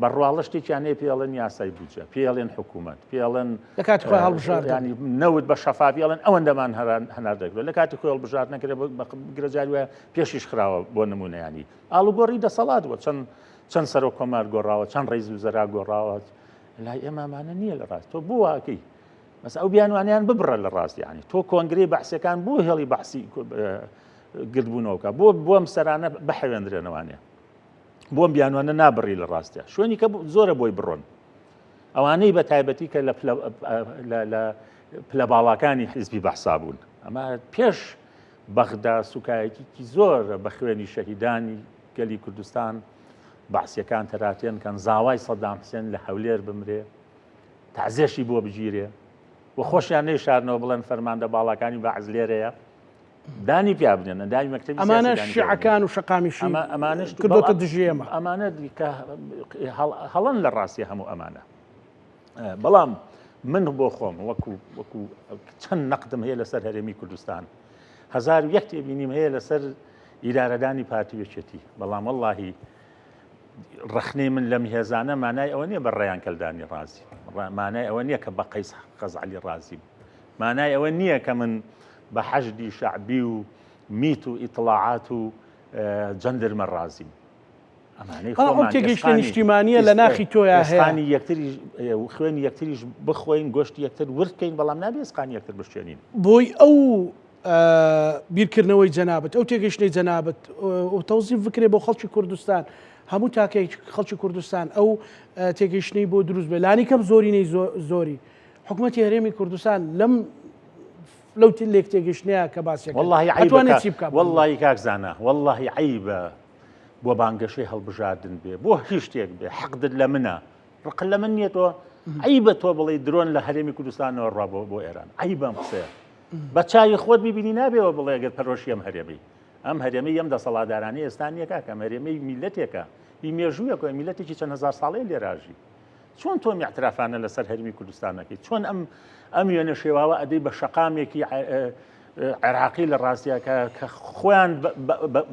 بەڕواڵە شتێکیان هەیە پێڵێن یاسای بودجە پێڵێن حکوومەت پێڵێن لە کاتی خۆی هەڵبژار ینی نەوت بە شەفافیڵێن ئەوەندەمان هەنار دەکرێت لە کاتی خۆی هەڵبژار نەکرێت گرەجاری وایە پێشیش خراوە بۆ نمونەیانی ئاڵوگۆڕی دەسەڵات بووە چەند سەرۆک کۆمار گۆڕاوە چەند ڕێز وزەرا گۆڕاوە لای ئێمامانە نییە لە ڕاست تۆ بوو واکەی مەس ئەو بیانوانیان ببڕە لە ڕاستی ینی تۆ کۆنگرەی بەحسیەکان بۆ هێڵی بەحسی گردبوونەوەکە بۆ ئەم سەرانە بەحەوێنرێنەوانێ بۆم بیانوانە نابڕی لە ڕاستە شوێنی کە زۆرە بۆی بڕۆن ئەوانەی بە تایبەتی کە لە پلە باڵاکانی حیزبی بەحسا بوون ئەمە پێش بەغدا سوکایەتێکی زۆر بە خوێنی شەهیدانی گەلی کوردستان بەعسیەکان تەراتێن کەن زاوای سەدام حوسێن لە هەولێر بمرێ تەعزیەشی بۆ بگیرێ و خۆشیان نەیشارنەوە بڵێن فەرماندە باڵەکانی بەعز لێرەیە دانی پیا بنێنە دانی مەکتەبی ئەمانە شیعەکان و شەقامیشی ئەمانش کردوتە دژێمە ئەمانە هەڵەن لە ڕاستی هەموو ئەمانە بەڵام من بۆ خۆم وەکو چەند نەقدم هەیە لەسەر هەرێمی کوردستان 1001 تێبینیم هەیە لەسەر ئیدارەدانی پارتیوێچێتی بەڵام وەڵڵاهی ڕخنەی من لەم هێزانە مانای ئەوە نییە بە ڕێیان کەلدانی ڕازی مانای ئەوە نییە کە بە قەیس قەزعەلی ڕازیم مانای ئەوە نییە کە من بە حەشدی شعبی و میت و ئیطلاعات و جەندرمە ڕازیم ئەو تێگەیشتە نیشتیمانیە لە ناخی تۆیە هەیە یەکتری خوێنی یەکتریش بخۆین گۆشتی یەکتر ورکەین بەڵام نابێ ئێسقانی یەکتر بشوێنین بۆی ئەو بیرکردنەوەی جەنابەت ئەو تێگەیشتەی جەنابەت و تەوزیف بکرێ بۆ خەڵکی کوردستان هەموو تاکەی خەڵکی کوردستان ئەو تێگەیشتنەی بۆ دروست بێ لانی کەم زۆرینەی زۆری حکوومەتی هەرێمی کوردستان لەو لێک تێگەیشتنەیە کە باسیەکە والله کاکزانە والله عیبە بۆ بانگەشەی هەڵبژاردن بێ بۆ هیچ شتێک بێ حەقدت لە منە ڕق لە من نییە تۆ عیبە تۆ بڵێ درۆن لە هەرێمی کوردستانەوە ڕا بۆ ئێران عیبەم قسەیە بە چاوی خۆت ببینی نابێەوە بڵێ ئەگەر پەرۆشی ئەم هەرێمی ئەم هەرێمەی ئەم دەسەڵاتدارانی ئێستانیەکە کەم هەرێمەی میلەتێکە هی مێژوویەکە میلەتێکی چەند هەزار ساڵەی لێراژی چۆن تۆ میعترافانە لەسەر هەرمی کوردستانەکەی چۆن ئەم وێنە شێواوە ئەدەی بە شەقامێکی عێراقی لە ڕاستیە کە خۆیان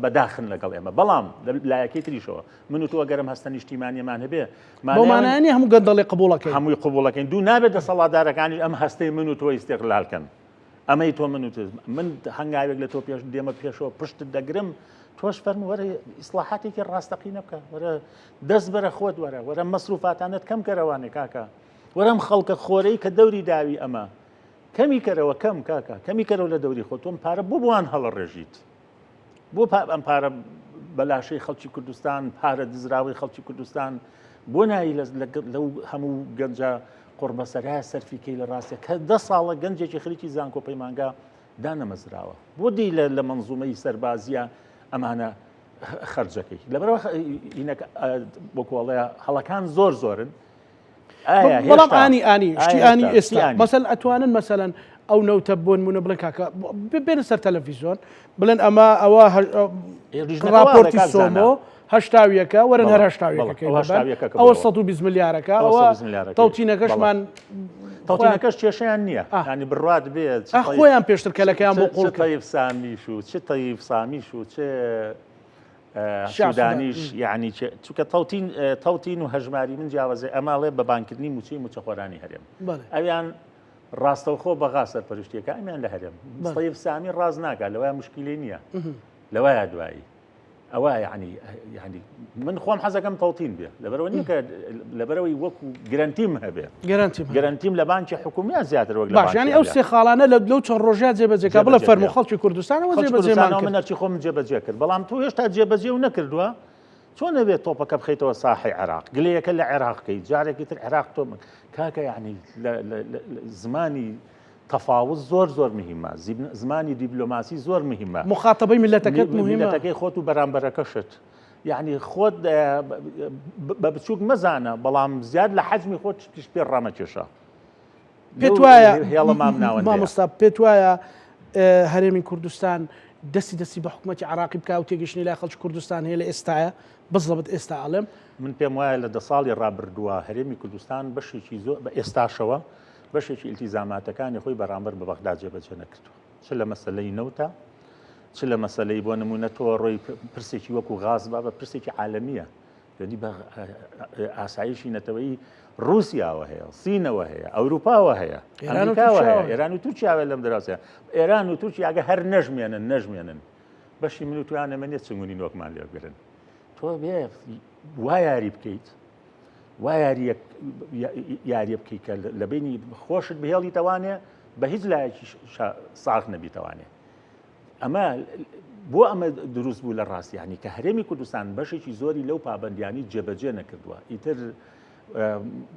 بەداخن لەگەڵ ئێمە بەڵام لایەکەی تریشەوە من و تۆ گەرم هەستە نیشتیمانیەمان هەبێ بۆمانانی هەموو گەندەڵی قبوڵەکەی هەمووی قبوڵەکەین دوو نابێت دەسەڵاتدارەکانی ئەم هەستەی من و تۆ ئیستیقلالکەن ئەمەی تۆ من هەنگاوێک لە تۆ پێش دێمە پێشەوە پشتت دەگرم تۆش فەرمو وەرە ئیسلاحاتێکی ڕاستەقینە بکە وەرە دەست بەرە خۆت وەرە مەسروفاتانت کەم کەرەوانێ کاکە وەرەم خەڵکە خۆرەی کە دەوری داوی ئەمە کەمی کەرەوە کەم کاکە کەمی کەرەوە لە دەوری خۆ تۆم پارە بووان هەڵە ڕێژیت بۆ ئەم پارە بەلاشەی خەڵکی کوردستان پارە دزراوی خەڵکی کوردستان بۆ نایی لەو هەموو گەنجە قڕبەسەرای سەرفیکەی لە ڕاستە کە 10 ساڵە گەنجێکی خەریکی زانکۆ پەیمانگا دانەمەزراوە بۆ دی لە منزومەی سەربازیە ئەمانە خەرجەکەی لەبەرەوە بۆ کۆڵەیە هەڵەکان زۆرن بەڵام ئانی شتی ئانی ئێستا مەسەل ئەتوانن مەسەلەن ئەو نەوتە بۆن مونە بڵێن کاکە بێنە سەر تەلەڤیزۆن بڵێن ئەوە راپۆرتی سۆمۆ هەشتاویەکە وەرن هەر هەشتاویەکەکەی ئەوە 120 ملیارەکە ئەوە تەوتینەکەشمان تەوتینەکەش کێشیان نییە ینی بڕات بێت خۆیان پێشتر کەلەکەیان بۆ قوڵ سامیش و چ تەیف سامیش و چ سودانیش یعنی چونکە تەوتین و هەژماری من جیاوازێ ئەماڵێ بە بانکردنی موچی موچەخۆرانی هەرێم ئەویان ڕاستەوخۆ بەغا سەرپەرشتیەکە ئەمیان لە هەرێم تەیف سامی ڕاز ناکات لەوای مشکلی نییە لەوایە دوایی ئەوە یعنی من خۆم حەزەکەم تەوتین بێ لەبەرەوە نیکە لەبەرەوەی وەکو گرنتیم هەبێ گرنتیم لە بانکی حکومیان زیاتر وەک باش ینی ئەو سێ خاڵانە لەو چەند ڕۆژات جێبەجێکا بڵە فەرمو خەڵکی کوردستانەوە جێبەجێمان منەرچی خۆم جێبەجێ کرد بەڵام تۆ هێشتا جێبەجێ و نەکردووە چۆن نەبێت تۆپەکە بخەیتەوە ساحی عێراق گلەیەکە لە عێراقکەی جارێکی تر عێراق تۆ کاکە یعنی زمانی تەفاوت زۆر مهمە زمانی دیبلۆماسی زۆر مهمە مخاطبەی میلەتەکەت مهمە میلەتەکەی خۆت و بەرامبەرەکەشت یعنی خۆت بە بچووک مەزانە بەڵام زیاد لە حەجمی خۆت تیش پێ ڕامەکێشە پێت وایە هێڵە مامۆستا پێت وایە هەرێمی کوردستان دەستی بە حکوومەتی عراقی بکە و تێگەشتنی لای خەڵکی کوردستان هەیە لە ئێستاە بەزڵبت ئێستا ئەڵێم من پێم وایە لە 10 ساڵی ڕابردووە هەرێمی کوردستان بەشێکی زۆر بە ئێستاشەوە بەشێکی ئیلتیزاماتەکانی خۆی بەرامبەر بە بەغدا جێبەجێ نەکردووە چ لە مەسەلەی نەوتە چ لە مەسەلەی بۆ نمونە تۆ ڕۆی پرسێکی وەکو غاز بە پرسێکی عالەمیە یعنی بە ئاسایشی نەتەوەی رووسیاوە هەیە سینەوە هەیە ئەوروپاوە هەیە ئەمریکاوە هەیە ئێران و تورکیاوە لەم دەراسەیە ئێران و تورکیاگە هەر نەژمێنن بەشی من و تویان ئەمەنێت چنگونی نۆکمان لێبگرن تۆ بێ وا یاری بکەیت وا یاریە بکەیت کە لە بینی خۆشت بهێڵی تەوانێ بە هیچ لایەکی ساغ نەبیتەوانێ ئەمە بۆ ئەمە دروست بوو لە ڕاستیانی کە هەرێمی کوردستان بەشێکی زۆری لەو پابندیانی جێبەجێ نەکردووە ئیتر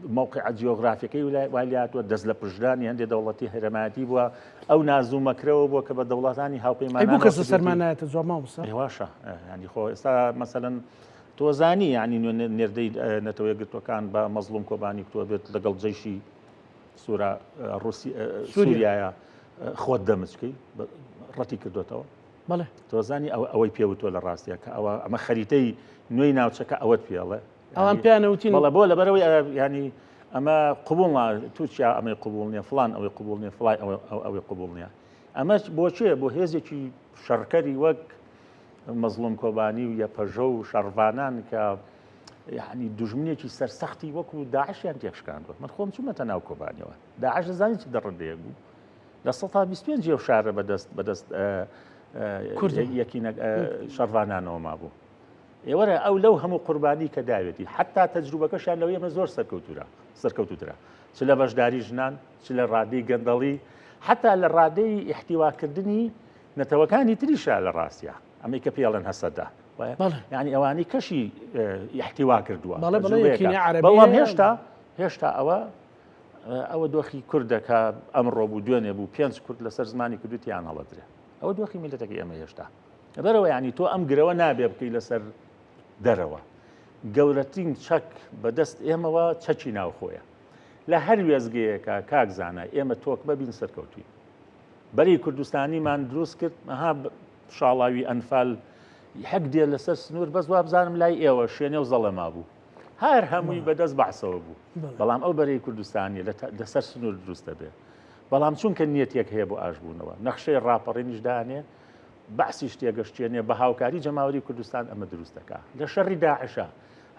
موقع جیۆغرافیەکەی وایلاتوە دەست لە پشدانی هەندێک دەوڵەتی هەرێماتی بووە ئەو نازوومەکرەوە بووە کە بە دەوڵەتانی هاوپەیمانان بوو کەس سەرمانایەتە زۆر ماوەسە هێواشە ینی خۆ ئێستا مەسەلەن تۆزانی ینی نێردەی نەتەوەی گرتوەکان بە مەزلوم کۆبانی کتووە بێت لەگەڵ جەیشی سووریایە خۆت دەمچکەی ڕەتی کردوێتەوە بەڵێ تۆزانی ئەوەی پێوتوە لە ڕاستیە کە ئەمە خەریتەی نوێی ناوچەکە ئەوەت پێڵێ ئەوان پیانەوتین بەڵێ بۆ لەبەرەوەی ینی ئەمە قبول تووچیا ئەمەی قبول نییە فلان ئەوەی قبول نییە فڵای ئەوەی قبول نییە ئەمە بۆچێ بۆ هێزێکی شەڕکەری وەک مەزلوم کۆبانی و یەپەژە و شەڕڤانان کە یعنی دوژمنێکی سەرسەختی وەکو داعشیان تێکشکاندوە من خۆم چوومەتە ناو کۆبانیەوە داعش دەزانی چ دەڕندەیەک بوو لە 125 جێو شارە بەدەست یەکی شەڕڤانانەوە مابوو ئێوەرە ئەو لەو هەموو قوربانی کە داوێتی حتا تەجروبەکەشان لەوەی ئەمە زۆر سەرکەوتوترە چ لە بەشداری ژنان چ لە ڕادەی گەندەڵی حتا لە ڕادەی احتیواکردنی نەتەوەکانی تریشە لە ڕاستیە ئەمەی کە پێڵەن هەسەدا یعنی ئەوانی کەشی احتیوا کردووە بەڵام هێشتا ئەوە دۆخی کوردەکە ئەمڕۆ بوو دوێنێ بوو 5 کورد لەسەر زمانی کوردوتیان هەڵەدرێ ئەوە دۆخی میلەتەکەی ئەمە هێشتا بەرەوە ینی تۆ ئەم گرەوە نابێ بکەی لەسەر دەرەوە گەورەترین چەک بەدەست ئێمەوە چەکی ناوخۆیە لە هەر وێزگەیەکە کاکزانە ئێمە تۆک ببین سەرکەوتوی بەری کوردستانیمان دروست کرد ئەها شاڵاوی ئەنفال حەق دێ لەسەر سنوور بەس وا بزانم لای ئێوە شوێنێ و زەڵەما بوو هەر هەمووی بەدەست بەحسەوە بوو بەڵام ئەو بەرەی کوردستانی لەسەر سنوور دروستە بێ بەڵام چونکە نیەتێک هەیە بۆ ئاشبوونەوە نەخشەی ڕاپەڕێنیش دانێ بەعسی شتێگەشتێنێ بە هاوکاری جەماوەری کوردستان ئەمە دروست دەکا لە شەڕی داعشە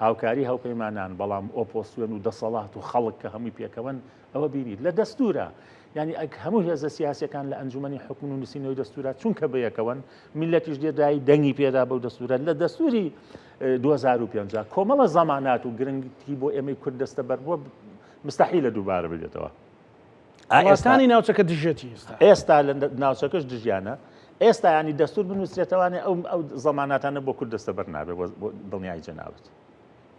هاوکاری هاوپەیمانان بەڵام ئۆپۆسیۆن و دەسەڵات و خەڵک کە هەمووی پێکەوەن ئەوە بینیت لە دەستورە ینی هەموو هێزە سیاسەکان لە ئەنجومەنی حکومت و نووسینەوەی دەستورات چونکە بەیەکەوەن میلەتیش دێدایی دەنگی پێدا بەو دەستورە لە دەستوری 2050 کۆمەڵە زەمانات و گرنگی بۆ ئێمەی کورد دەستە بەر بۆ مستحیلە دووبارە بێتەوە ئێستانی ناوچەکە دژێتی ئێستا لە ناوچەکەش دژیانە ئێستا ینی دەستور بنووسێتەوانێ ئەو زەماناتانە بۆ کورد دەستە بەر نابێت بۆ دڵنیای جەناوت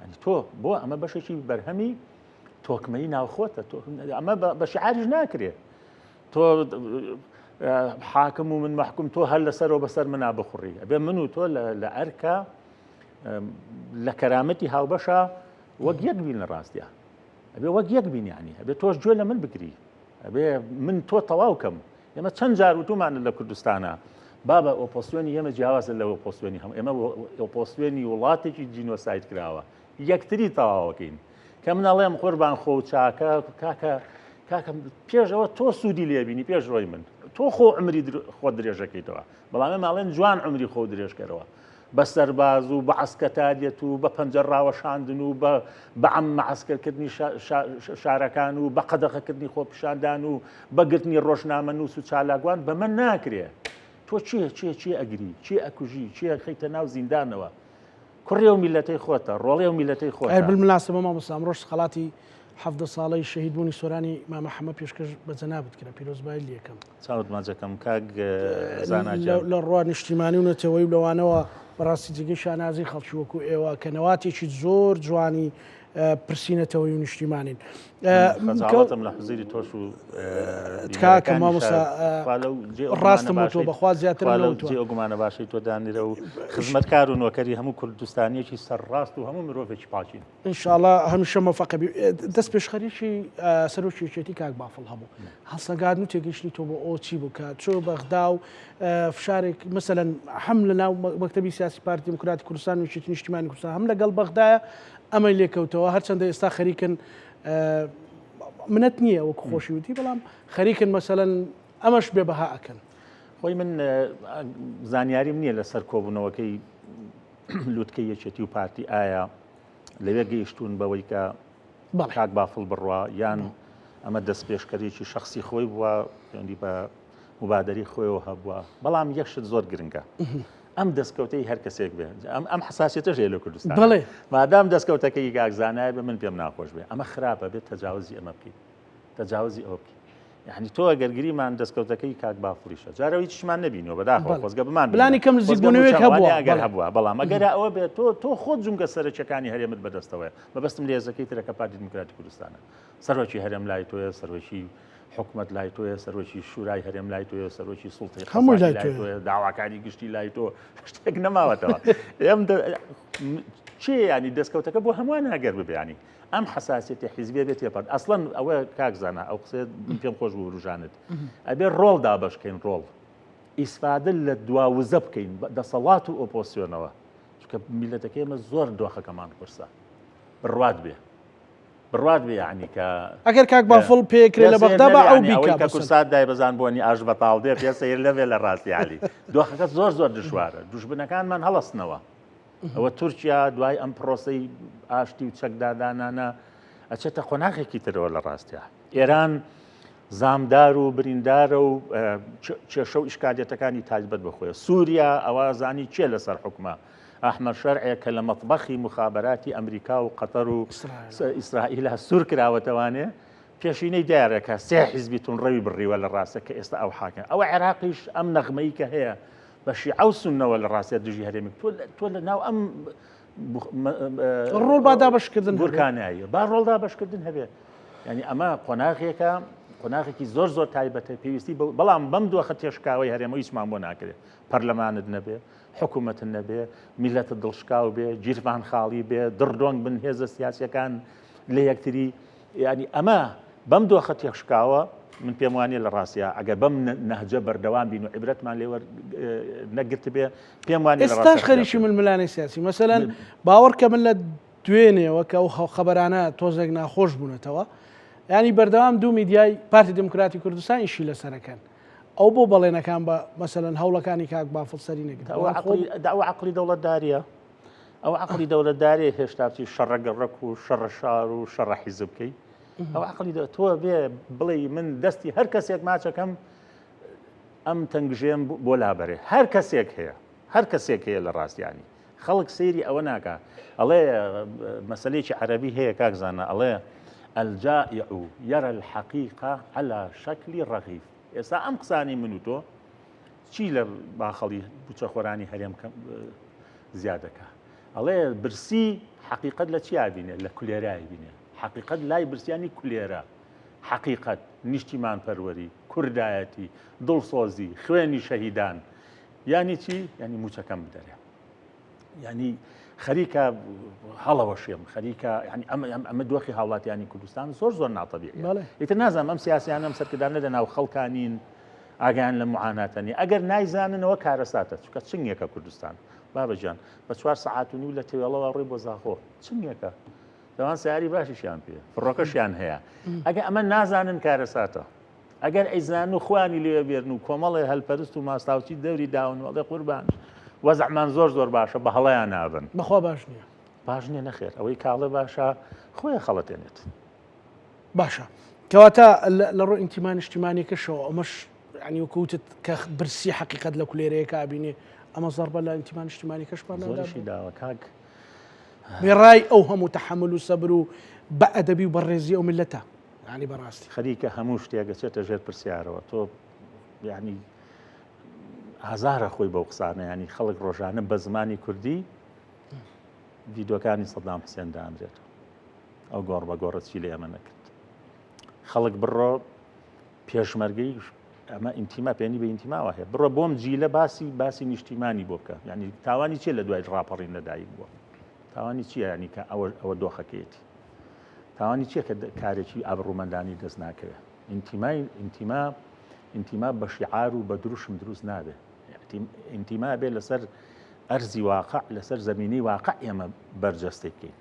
ینی تۆ بۆ ئەمە بەشێکی بەرهەمی تۆکمەی ناوخۆتە ئەمە بە شعاریش ناکرێت تۆ حاکم و من محکوم تۆ هەر لەسەرەوە بەسەر منا بخوڕی ئەبێ من و تۆ لە ئەرکە لە کەرامەتی هاوبەشە وەک یەک بین لە ڕاستیە ئەبێ وەک یەک بینیانی ئەبێ تۆش گوێ لە من بگری ئەبێ من تۆ تەواوکەم ئێمە چەند جار وتومان لە کوردستانە بابە ئۆپۆسیۆنی ئێمە جیاوازە لە ئۆپۆسیۆنی هەموو ئێمە ئۆپۆسیۆنی وڵاتێکی جینۆساید کراوە یەکتری تەواوەکەین کە منەڵێم قوربان خۆ چاکە کاکە پێشەوە تۆ سوودی لێبینی پێش ڕۆی من تۆ خۆ عمری خۆ درێژەکەیتەوە بەڵامێ ماڵێن جوان عمری خۆ درێژکەرەوە بە سەرباز و بە عەسکەتاریەت و بە پەنجە ڕاوەشاندن و بە عەم عەسکەرکردنی شارەکان و بە قەدەغەکردنی خۆپیشاندان و بەگرتنی ڕۆژنامە نووس و چالاکوان بە من ناکرێ تۆ چی ئەگری چی ئەکوژی چی ئەخەیتە ناو زیندانەوە کوڕێ و میلەتەی خۆتە ڕۆڵێ و میلەتەی خۆتە بالمناسبە مامۆستا ئەمڕۆژ خەڵاتی 17 ساڵەی شەهیدبوونی سۆرانی مامەحەممەد پێشکەش بە جەنابەت کرا پیرۆزبایی یەکەم چاوت ماجەکەم کاک زاناجان لە ڕوا نیشتیمانی و نەتەوەی لەوانەوە بەڕاستی جگەی شانازی خەڵکی وەکو ئێوە کە نەواتێکی زۆر جوانی پرسیینەتەوەی و نیشتیمانین لە حزیری تۆش و تکاکە مامۆستا ڕاستم تۆ بەخوا زیاتر ئۆگومانە باشی تۆ دانیرە و خزمەتکار و نۆکەری هەموو کوردستانیەکی سەرڕاست و هەموو مرۆڤێکی پاچین ئینشاءڵڵا هەمیشە مەفەقەبی دەست پێشخەریکی سەرۆکیەتی کاک بافڵ هەبوو هەڵسەگاردن و تێگەیشتنی تۆ بۆ ئەو چی بوو کە چۆ بەغدا و فشارێک مەسەلەن هەم لە ناو مەکتەبی سیاسی پارتی دموکراتی کوردستان و یەکێتی نیشتیمانی کوردستان هەم لەگەڵ بەغدایە ئەمەی لێکەوتەوە هەرچەندە ئێستا خەریکن منەت نییە وەکو خۆشی وتی بەڵام خەریکن مەسەلەن ئەمەش بێبەها ئەکەن خۆی من زانیاریم نییە لەسەر کۆبوونەوەکەی لوتکەی یەکێتی و پارتی ئایا لەوێ گەیشتون بەوەی کە کاک بافڵ بڕوا یان ئەمە دەست پێشکەرێکی شخصی خۆی بووە پەیوەندی بە مبادەری خۆیەوە هەبووە بەڵام یەکشت زۆر گرنگە ئەم دەستکەوتەی هەر کەسێک بێ ئەم حساسیەتەش هەیە لە کوردستان بڵێ مادام دەستکەوتەکەی کاک زانایە بە من پێم ناخۆش بێ ئەمە خراپە بێت تەجاوزی ئەمە بکەیت تەجاوزی ئەوە بکەیت یعنی تۆ گەرگریمان دەستکەوتەکەی کاک بافوریشە جارەوەی چشمان نەبینەوە بەداخەوە خۆزگە بمان بلانی کەم نزیکبوونەوەیەک ئەگەر هەبووە بەڵام ئەگەر ئەوە بێت تۆ خۆت جونگە سەرچەکانی هەرێمت بەدەستەوەە بەبەستم لە هێزەکەی ترەکە پارتی دیموکراتی کوردستانە سەرۆکی هەرێم لای تۆیە سەرۆکی حکومت لای تۆیە سەرۆکی شورای هەرێم لای تۆیە سەرۆکی سوڵتەی هەمووی لای تۆیە داواکاری گشتی لای تۆ شتێک نەماوەتەوە ئێم چێ ینی دەستکەوتەکە بۆ هەمووان هەگەر ببیانی ئەم حساسیەتی حیزبیە بێت تێپەت ئەسڵەن ئەوە کاکزانە ئەو قسێ پێم خۆش بوو ڕژانت ئەبێ ڕۆڵ دابەشکەین ڕۆڵ ئیسفادە لە دواوزە بکەین دەسەڵات و ئۆپۆسیۆنەوە چکە میلەتەکە ئێمە زۆر دۆخەکەمان قرسە بڕوات بێ بڕوات بێ یعنی کە ئەگەر کاک بافڵ پێکرێ لە بەغدا بە ئەو بیکە کە کورسات دایبەزان بۆنی ئاژ بەتاڵ دێ پێسەیر لەوێ لە ڕاستی عالی دۆخەکە زۆر دژوارە دوژبنەکانمان هەڵەستنەوە ئەوە تورکیا دوای ئەم پرۆسەی ئاشتی و چەکدادانانە ئەچێتە قۆناغێکی ترەوە لە ڕاستیە ئێران زامدار و بریندارە و کێشە و ئیشکالێتەکانی تایبەت بخۆیە سووریا ئەوە زانی چێ لەسەر حکومە ئەحمەد شەرعێک کە لە مەطبەخی مخابەراتی ئەمریکا و قەتەر و ئیسرائیل سوور کراوەتەوانێ پێشینەی دیارەکە سێ حیزبی تونڕەوی بڕیوە لە ڕاستە کە ئێستا ئەو حاکم ئەوە عێراقیش ئەم نەغمەی کە هەیە بە شیعە و سوننەوە لە ڕاستە دژی هەرێمی تۆ لە ناو ئەم ڕۆڵ بادابەشکردن گورکانایە با ڕۆڵدا بەشکردن هەبێ ینی ئەمە قۆناغێکە قۆناغێکی زۆر تایبەتە پێویستی بەڵام بەم دۆخە تێشکاوی هەرێمە هیچمان بۆ ناکرێت پەرلەمانت نەبێ حکوومەتن نەبێ میلەتە دڵشکاو بێ گیرمان خاڵی بێ دڕدۆنگ بن هێزە سیاسیەکان لە یەکتری ینی ئەمە بەم دۆخە تێشکاوە من پێم وانێ لە ڕاستە ئەگەر بەم نەهجە بەردەوام بین و عیبرەتمان لێوە نەگرت بێ پێم وانێ ئێستاش خەریکی ململانی سیاسی مەسەلەن باوەڕکە من لە دوێنێەوە کە ئەو خەبەرانە تۆزێک ناخۆش بوونەتەوە ینی بەردەوام دوو میدیای پارتی دموکراتی کوردستان ئیشی لەسەرەکەن ئەو بۆ بەڵێنەکان بە مەسەلەن هەوڵەکانی کاک بافڵ سەری نەگرێت ئەو عەقڵی دەوڵەتداریە ئەو عەقڵی دەوڵەتداری هێشتا شەڕە گەڕەک و شەڕە شار و شەڕە حیزب بکەی ئەو عەقڵی تۆ بێ بڵێ من دەستی هەر کەسێک ماچەکەم ئەم تەنگژێم بۆ لابەرێ هەر کەسێک هەیە لە ڕاستیانی خەڵک سەیری ئەوە ناکە ئەڵێ مەسەلەیەکی عەرەبی هەیە کاکزانە ئەڵێ الجائع يرى الحقيقة على شكل رغيف ئێستا ئەم قسانی من و تۆ چی لە باخەڵی بچەخۆرانی هەرێم زیادەکە ئەڵێ برسی حقیقت لە چیا بینێ لە کولێرای بینێ حقیقت لای برسیانی کولێرە حقیقت نیشتیمان پەروەری کوردایەتی دڵسۆزی خوێنی شەهیدان یانی چی ینی موچەکەم بدەرێ ینی خەریکە هەڵەوە شێم خەریکە ئەمە دۆخی هاوڵاتیانی کوردستان زۆر ناتەبیعە ئیتر نازانم ئەم سیاسیان ئەم سەرکردانە لە ناو خەڵکانین ئاگیان لە معاناتەنی ئەگەر نایزاننەوە کارەساتە چکە چنگێکە کوردستان بابەجان بە 4 سەعات و نیو لە تێوێڵەوە ڕێ بۆ زاخۆ چنگێکە دەوان سیاری باشیشیان پێ فڕۆکەشیان هەیە ئەگەر ئەمە نازانن کارەساتە ئەگەر ئەیزان و خوانی لێ بێرن و کۆمەڵی هەلپەرست و ماستاوچی دەوری داون وڵێ قوربان وەزعمان زۆر باشە بە هەڵەیان نابن بەخوا باش نییە باش نییە نەخێر ئەوەی کاڵە باشە خۆی خەڵەتێنێت باشە کەواتە لە ڕۆ ئینتیمان نیشتیمانێکەشەوە ئەمەش عنی وەکوتت کە برسی حقیقت لە کولێرەیەکە ئابینێ ئەمە زەربە لە ئینتیمان نیشتیمانێکەشمان داوە کاک بێڕای ئەو هەموو تەحمل و سەبر و بە ئەدەبی و بەڕێزی ئەو ملەتە ینی بەڕاستی خەریکە هەموو شتێکە چێتە ژێر پرسیارەوە تۆ یعنی هزارە خۆی بەو قسانە ینی خەڵک ڕۆژانە بە زمانی کوردی ڤیدۆکانی سەدام حوسێن دامرێت ئەو گۆڕ بە گۆڕە چی لێ ئەمە نەکرد خەڵک بڕۆ پێشمەرگەی ئەمە ئینتیما پێنی بە ئینتیماوە هەیە بڕۆ بۆم جیلە باسی نیشتیمانی بۆ بکە ینی تاوانی چیە لە دوای ڕاپەڕین لەدایک بووە تاوانی چییە ینی کە ئەوە دۆخەکەیەتی تاوانی چییە کە کارێکی ئابڕوومەندانی دەست ناکەوێت ئینتیما بە شیعار و بە دروشم دروست نابێت ئینتیما بێ لەسەر ئەرزی واقع لەسەر زمینی واقع ئێمە بەرجەستێکین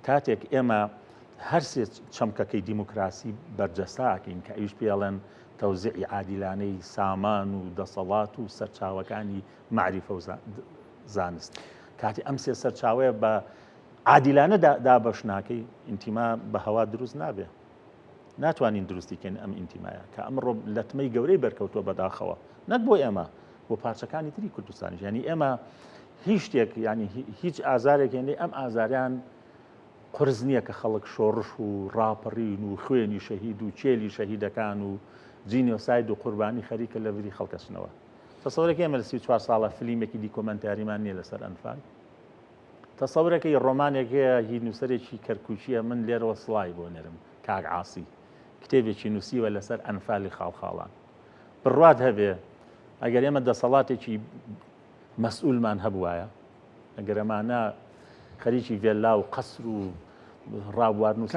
کاتێک ئێمە هەرسێ چەمکەکەی دیموکراسی بەرجەستاکەین کە ئەویش پێڵێن تەوزیعی عادیلانەی سامان و دەسەڵات و سەرچاوەکانی معریفە و زانست کاتی ئەم سێ سەرچاوەیە بە عادیلانە دابەش ناکەی ئینتیما بە هەوا دروست نابێ ناتوانین دروستیکەین ئەم ئینتیمایە کە ئەمڕۆ لەتمەی گەورەی بەرکەوتووە بەداخەوە نەک بۆ ئێمە بۆ پارچەکانی تری کوردستانی ینی ئێمە هیچ شتێک ینی هیچ ئازارێکێنێ ئەم ئازاریان قرس نییە کە خەڵک شۆڕش و ڕاپەڕین و خوێنی شەهید و چێلی شەهیدەکان و جینۆساید و قوربانی خەریکە لە بری خەڵکەچنەوە. تەسەوورێکی ئێمە لە 34 ساڵە فیلمێکی دیکۆمەنتاریمان نییە لەسەر ئەنفال. تەسەورەکەی ڕۆمانێکەیە هی نووسەرێکی کەرکوچیە من لێرەوە سڵای بۆ نێرم کاک عاسی کتێبێکی نووسیوە لەسەر ئەنفالی خاڵخاڵان. بڕوات هەبێ ئەگەر ئێمە دەسەڵاتێکی مەسئولمان هەبوایە ئەگەر ئەمانە خەریکی ڤێلا و قەسر و ڕابواردن و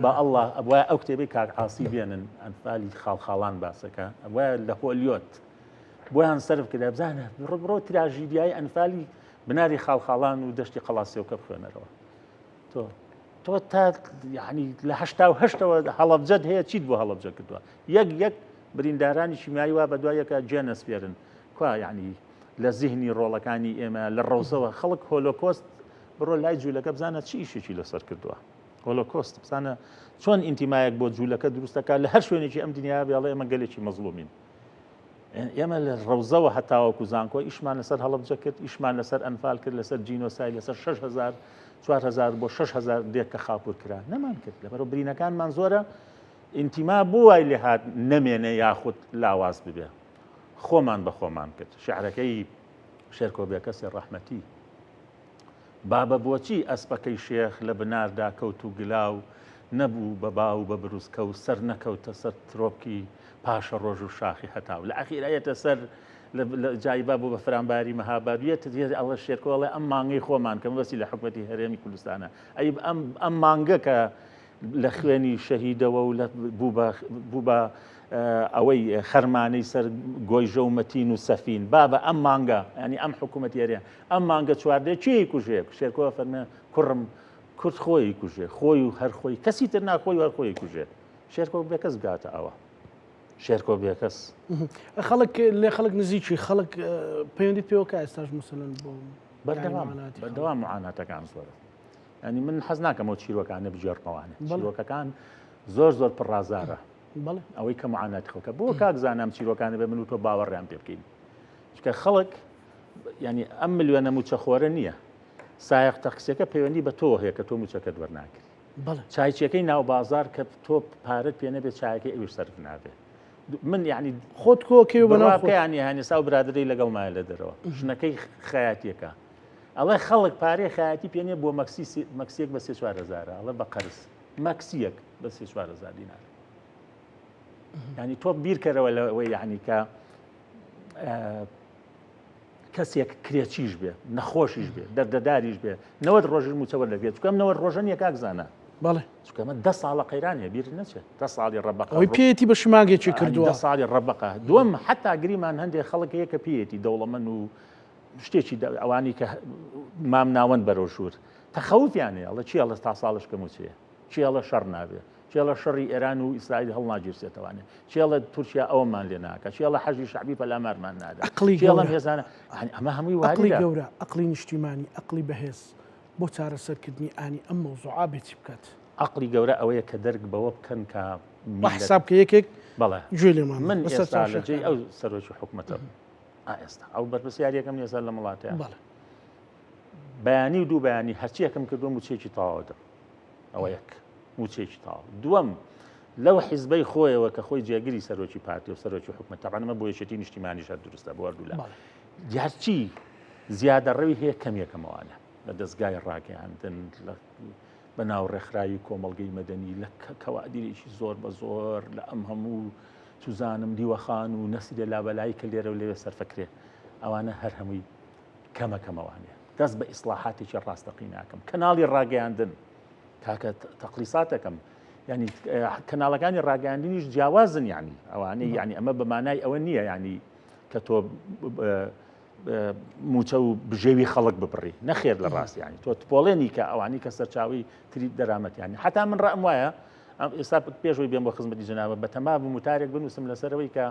بە ئەڵڵا ئەوە ئەو کتێبەی کاک عاسی بێنن ئەنفالی خاڵخاڵان باسەکە ئەوە لە هۆلیۆت بۆیان سەرف کرا بزانە ڕۆ تراژیدیای ئەنفالی بناری خاڵخاڵان و دەشتی قەڵاسیەوەکە بخوێنەرەوە. تۆ تا یعنی لە هەشتەوە هەڵەبجەت هەیە چیت بۆ هەڵەبجە کردووە یەک بریندارانی شیمایی وا بە دوایەکە جێنەسپێرن کوا یعنی لە زیهنی ڕۆڵەکانی ئێمە لە ڕەوزەوە خەڵک هۆلۆکۆست بڕۆ لای جوولەکە بزانە چی ئیشێکی لەسەر کردووە هۆلۆکۆست بزانە چۆن ئینتیمایەک بۆ جوولەکە دروستەکە لە هەر شوێنێکی ئەم دنیا بێڵێ ئێمە گەلێکی مەزڵومین. ئێمە لە ڕەوزەوە هەتاوەکو زانکۆ ئیشمان لەسەر هەڵەبجە کرد ئیشمان لەسەر ئەنفال کرد لەسەر جینۆسای لەسەر 6,000 4,000 بۆ 6,000 دێکە خاپور کرا نەمان کرد لەبەرەوە برینەکانمان زۆرە ئینتیما بۆ وای لێ هات نەمێنێ یاخود لاواز ببێ خۆمان بە خۆمان کرد. شعرەکەی شێرکۆ بێکەسی ڕەحمەتی بابە بۆچی ئەسپەکەی شێخ لە بناردا کەوت و گلاو نەبوو بە باو بە بروسکە و سەر نەکەوتە سەر ترۆپکی پاشە ڕۆژ و شاخی هەتاو لە ئەخیرایەتە سەر جایبا بوو بە فرامباری مەهابادویەتە ئەڵە شێرکۆڵێ ئەم مانگەی خۆمان کەم بەسی لە حکومەتی هەرێمی کوردستانە ئەی ئەم مانگە کە لە خوێنی شەهیدەوە و بوو بە ئەوەی خەرمانەی سەر گۆیژە و مەتین و سەفین بابە ئەم مانگە ینی ئەم حکوومەتی هەرێ ئەم مانگە چواردێ چی کوژێ شێرکۆ فەرمێ کوڕم کورد خۆی کوژێ خۆی و هەر خۆی کەسی تر ناخۆی و هەر خۆی کوژێ شێرکۆ بێکەس گاتە ئەوە شێرکۆ بێکەس خەڵک لێ خەڵک نزیکی خەڵک پەیوەندیت پێوەکە ئێستاش مثلەن بۆ بەردەوام معاناتەکان زۆرە ینی من حەز ناکەمەوە چیرۆکانە بژێڕمەوانێ چیرۆکەکان زۆر پڕازارە ئەوەی کە معاناتی خەڵکە بۆ کاک زانام چیرۆکانە بێ من و تۆ باوەڕیان پێ بکەین چکە خەڵک ینی ئەم ملیۆنە موچەخۆرە نییە سایق تەقسیەکە پەیوەندی بە تۆ هەیە کە تۆ موچەکەت وەرناکری چایچەکەی ناو بازار کە تۆ پارەت پێ نەبێت چایەکەی ئەوش سەرف نابێت من یعنی خۆت کۆکێ و بەناوکەیانی هەنیسا و برادری لەگەڵ مایە لە دەرەوە ژنەکەی خەیاتیەکە ئەڵێ خەڵک پارەی خەیاتی پێنێ بۆ مەکسیەک بە 3-4 ئەڵێ بە قەرز مەکسیەک بە 3-4 دینار ینی تۆ بیرکەرەوە لەوەی یعنی کە کەسێک کرێچیش بێ نەخۆشیش بێ دەردەداریش بێ 90 ڕۆژ موچەوە لەبێت چکەم 90 ڕۆژە نیە کاک زانە بەڵێ چکەمە 10 ساڵە قەیرانیە بیر نەچێت 10 ساڵی ڕەبەقە ئەوی پێیەتی بە شماگێکی کردووە 10 ساڵی ڕەبەقە دووەم حتا گریمان هەندێک خەڵکەیە کە پێیەتی دەوڵەمەند و شتێکی ئەوانی کە مام ناوەند بەرەو شوور تەخەوفیانێ ئەڵە چی ئەڵە تا ساڵش کەم وچێ چی ئەڵە شەڕ نابێ چێڵە شەڕی ئێران و ئیسرائیل هەڵناگیرسێتەوانێ چێڵە تورکیا ئەوەمان لێ ناکە چێڵە حەجی شعبی پەلامارمان نادا چێڵم هێزانە ئەمە هەمووی عەقڵی گەورە عەقڵی نیشتیمانی عەقڵی بەهێز بۆ چارەسەرکردنی ئانی ئەم مەوزوعا بێتی بکات عەقڵی گەورە ئەوەیە کە دەرک بەوە بکەن کە حساب کە یەکێک بەڵێ گوێ لێمان من ئێستا لە جێی ئەو سەرۆکی حکوومەتە ئێستا ئەو بەرپرسیاریەکەم ێستا لە وڵاتەیە بەیانی و دوو بەیانی هەرچیەکەم کردووە موچێکی تەواوەدەم ئەوە یەک موچێکی تاو دووەم لەو حیزبەی خۆیەوە کە خۆی جێگیری سەرۆکی پارتی و سەرۆکی حکومەت تەقانەمە بۆ یەکێتی نیشتیمانیش دروستە بۆ وەردوو لە دیارچی زیادە ڕەوی هەیە کەمیەکەمەوانە لە دەستگای ڕاگەیاندن بە ناو ڕێکخراوی کۆمەڵگەی مەدەنی لە کەوادیرێکی زۆر بە زۆر لە ئەم هەموو سوزانم دیوەخان و نەسیدە لابەلایی کە لێرە و لێوێ سەرفەکرێ ئەوانە هەر هەمووی کەمەکەمەوانێ دەست بە ئیسلاحاتێکی ڕاستەقی ناکەم کەناڵی ڕاگەیاندن کاکە تەقلیساتەکەم ینی کەناڵەکانی ڕاگەاندنیش جیاوازن ینی ئەوانەی ینی ئەمە بەمانای ئەوە نییە ینی کە تۆ موچە و بژێوی خەڵک ببڕی نەخێر لە ڕاستی ینی تۆ پۆڵێنی کە ئەوانی کە سەرچاوی تری دەرامەت ینی حتا من ڕەم وایە ئێستا پێشەوەی بێم بۆ خزمەتی جەنابە بە تەما وتارێک بنووسم لەسەرەوەی کە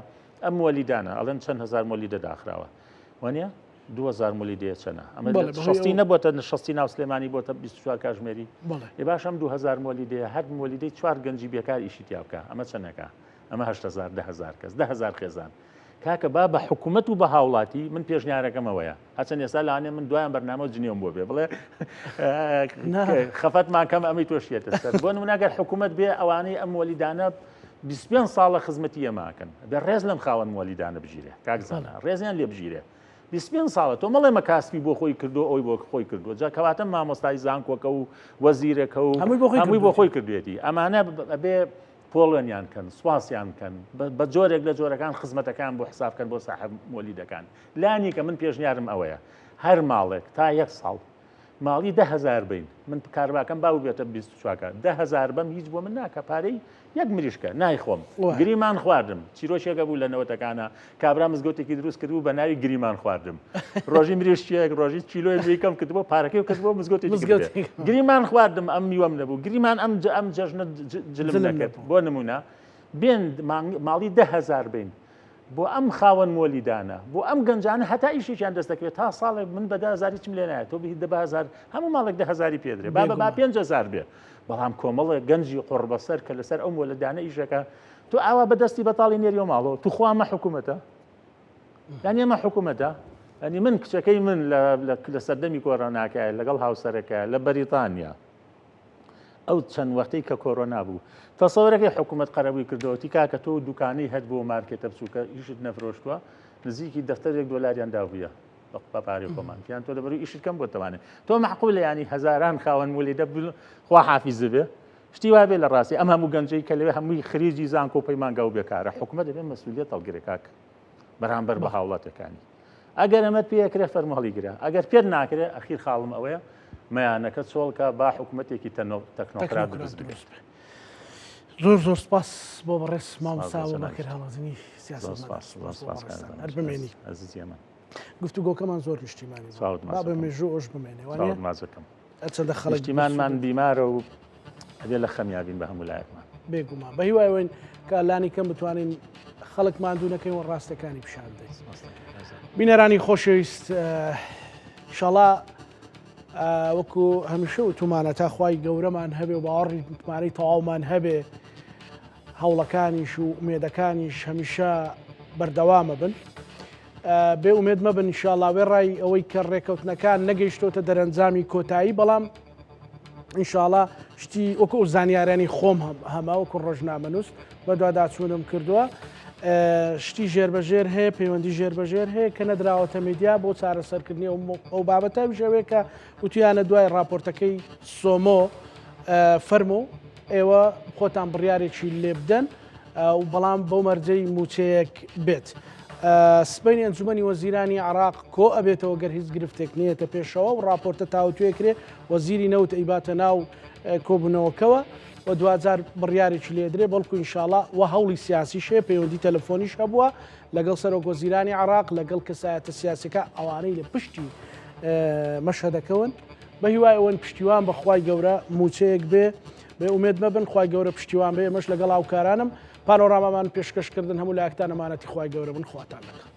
ئەم وەلیدانە ئەڵێن چەند هەزار مۆلیدە داخراوە وانە 2000 مۆلیدەیە چەنە ئەمە شەستی نەبووە شەستی ناو سلێمانی بۆتە 24 کاتژمێری ێ باش ئەم 2000 مۆلیدەیە هەر مۆلیدەی 4 گەنجی بێکار ئیشی تیا بکە ئەمە چەندەکە ئەمە 8000 10000 کەس 10000 خێزان کاکە با بە حکوومەت و بە هاوڵاتی من پێشنیارەکەمەوەیە هەچەند ئێستا لەوانێ من دوایان بەرنامە جنێوم بۆ بێ بڵێ خەفەتمان کەم ئەمەی تۆشیێتە سەر بۆ نمونەگەر حکوومەت بێ ئەوانەی ئەم وەلیدانە 25 ساڵە خزمەتی ئێماکەن بە ڕێز لەم خاوەن مۆلیدانە بژیرێ کاکزانە ڕێزیان لێ بژیرێ 25 ساڵە تۆ مەڵێ مەکاسبی بۆ خۆی کردو ئەوی بۆ خۆی کردو جا کەواتە مامۆستای زانکۆکە و وەزیرەکە و هەمووی بۆ خۆی کردوێتی ئەمانە بەبێ پۆڵێنیان کەن سواسیان کەن بە جۆرێک لە جۆرەکان خزمەتەکان بۆ حسابکەن بۆ ساحب مۆلیدەکان لانی کە من پێشنیارم ئەوەیە هەر ماڵێک تا 1 ساڵ ماڵی 10,000 بین من کارباکەم باو بێتە 24کە 10,000 بەم هیچ بۆ من ناکە پارەی یەک مریشکە نایخۆم گریمان خواردم چیرۆشێکە بوو لە نەوەتەکانە کابرا مزگەوتێکی دروست کردبوو بە ناوی گریمان خواردم ڕۆژی مریشکێک ڕۆژی کیلۆی بریکەم کردبوو پارەکەی و کردبوو مزگەوتێکی گریمان خواردم ئەم میوەم نەبوو گریمان ئەم جەژنە جلم نەکرد بۆ نمونە بێن ماڵی 10,000 بین بۆ ئەم خاوەن مۆلیدانە بۆ ئەم گەنجانە هەتا ئیشیان دەست دەکرێت تا ساڵێک من بە 10,000 چم لێ نایێت تۆ بهی 10,000 هەموو ماڵێک 10,000 پێدرێ با 5,000 بێ بەڵام کۆمەڵە گەنجی قڕبەسەر کە لەسەر ئەو مۆلەدانە ئیشەکە تۆ ئاوا بەدەستی بەتاڵی نێریۆ ماڵەوە تو خوامە حکوومەتە یان ئێمە حکوومەتە ئەنی من کچەکەی من لە سەردەمی کۆڕۆناکە لەگەڵ هاوسەرەکە لە بەریتانیا ئەو چەند وەختەی کە کۆرۆنا بوو تەسەورەکەی حکوومەت قەرەبووی کردەوەتی کاکە تۆ دوکانەی هەت بۆ مارکێتە بچووکە ئیشت نەفرۆشتووە نزیکی دەفتەرێک دۆلاریان داویە بە پارەی خۆمان پیان تۆ دەبەروی ئیشت کەم بۆ تەوانێت تۆ معقولە ینی هەزاران خاوەن مۆلیدە خوا حافیزە بێ شتی وا بێ لە ڕاستی ئەم هەموو گەنجەی کە لەوێ هەمووی خریجی زانکۆ پەیمانگا و بێکارە حکوومەت دەبێت مەسئولیت هەڵگرێ کاک بەرامبەر بە هاوڵاتەکانی ئەگەر ئەمەت پێکرێ فەرمو هەڵیگرە ئەگەر پێت ناکرێت ئەخیر خاڵم ئەوەیە مەیانەکە چۆڵکە با حکوومەتێکی تەکنۆکرات دروست بێت زۆر سپاس بۆ بەڕێز مامۆستا بۆ بەکر هەڵەزنی سیاسەت بمێنی ئەزیزیەمە گفتوگۆکەمان زۆر نیشتیمانی با بە مێژوو ئەوش بمێنێ مازەکەم چەندە خەڵک نیشتیمانمان بیمارە و ئەبێ لە خەمیابین بە هەموو لایەکمان بێگومان بە هیوایەوەین کە لانی کەم بتوانین خەڵکمان دوونەکەی و ڕاستەکانی پیشان بدەین بینەرانی خۆشەویست ئینشاڵڵا وەکو هەمیشە وتومانە تا خوای گەورەمان هەبێ و باوەڕی متمانەی تەواومان هەبێ هەوڵەکانیش و ئومێدەکانیش هەمیشە بەردەوامە بن بێ ئومێد مەبن ئینشاڵڵا وێ ڕای ئەوەی کە ڕێکەوتنەکان نەگەیشتۆتە دەرەنجامی کۆتایی بەڵام ئینشاڵڵا شتی وەکو زانیاریانی خۆم هەما وەکو ڕۆژنامەنووس بە دوواداچوونم کردووە شتی ژێربەژێر هەیە پەیوەندی ژێربەژێر هەیە کە نەدراوەتە میدیا بۆ چارەسەرکردنی ئەو بابەتە ژەوەیە کە وتیانە دوای راپۆرتەکەی سۆمۆ فەرموو ئێوە خۆتان بڕیارێکی لێ بدەن و بەڵام بەو مەرجەی موچەیەک بێت سبەینی ئەنجومەنی وەزیرانی عراق کۆ ئەبێتەوە گەر هیچ گرفتێک نیەتە پێشەوە و راپۆرتە تاوتوێکرێ وەزیری نەوت ئەیباتە ناو کۆبوونەوەکەوە و 2000 بڕیارێکی لێدرێ بەڵکو ئینشاڵڵا و هەوڵی سیاسیش هەیە پەیوەندی تەلەفۆنیش هەبووە لەگەڵ سەرۆک وەزیرانی عراق لەگەڵ کەسایەتە سیاسەکە ئەوانەی لە پشتی مەشهەدەکەون بە هیوای ئەوەن پشتیوان بەخوای گەورە موچەیەک بێ بێ ئومێد مەبن خوای گەورە پشتیوان بێ ئێمەش لەگەڵ هاوکارانم پانۆڕامامان پێشکەشکردن هەموو لایەکتان ئەمانەتی خوای گەورە بن خواتان لەگەڵ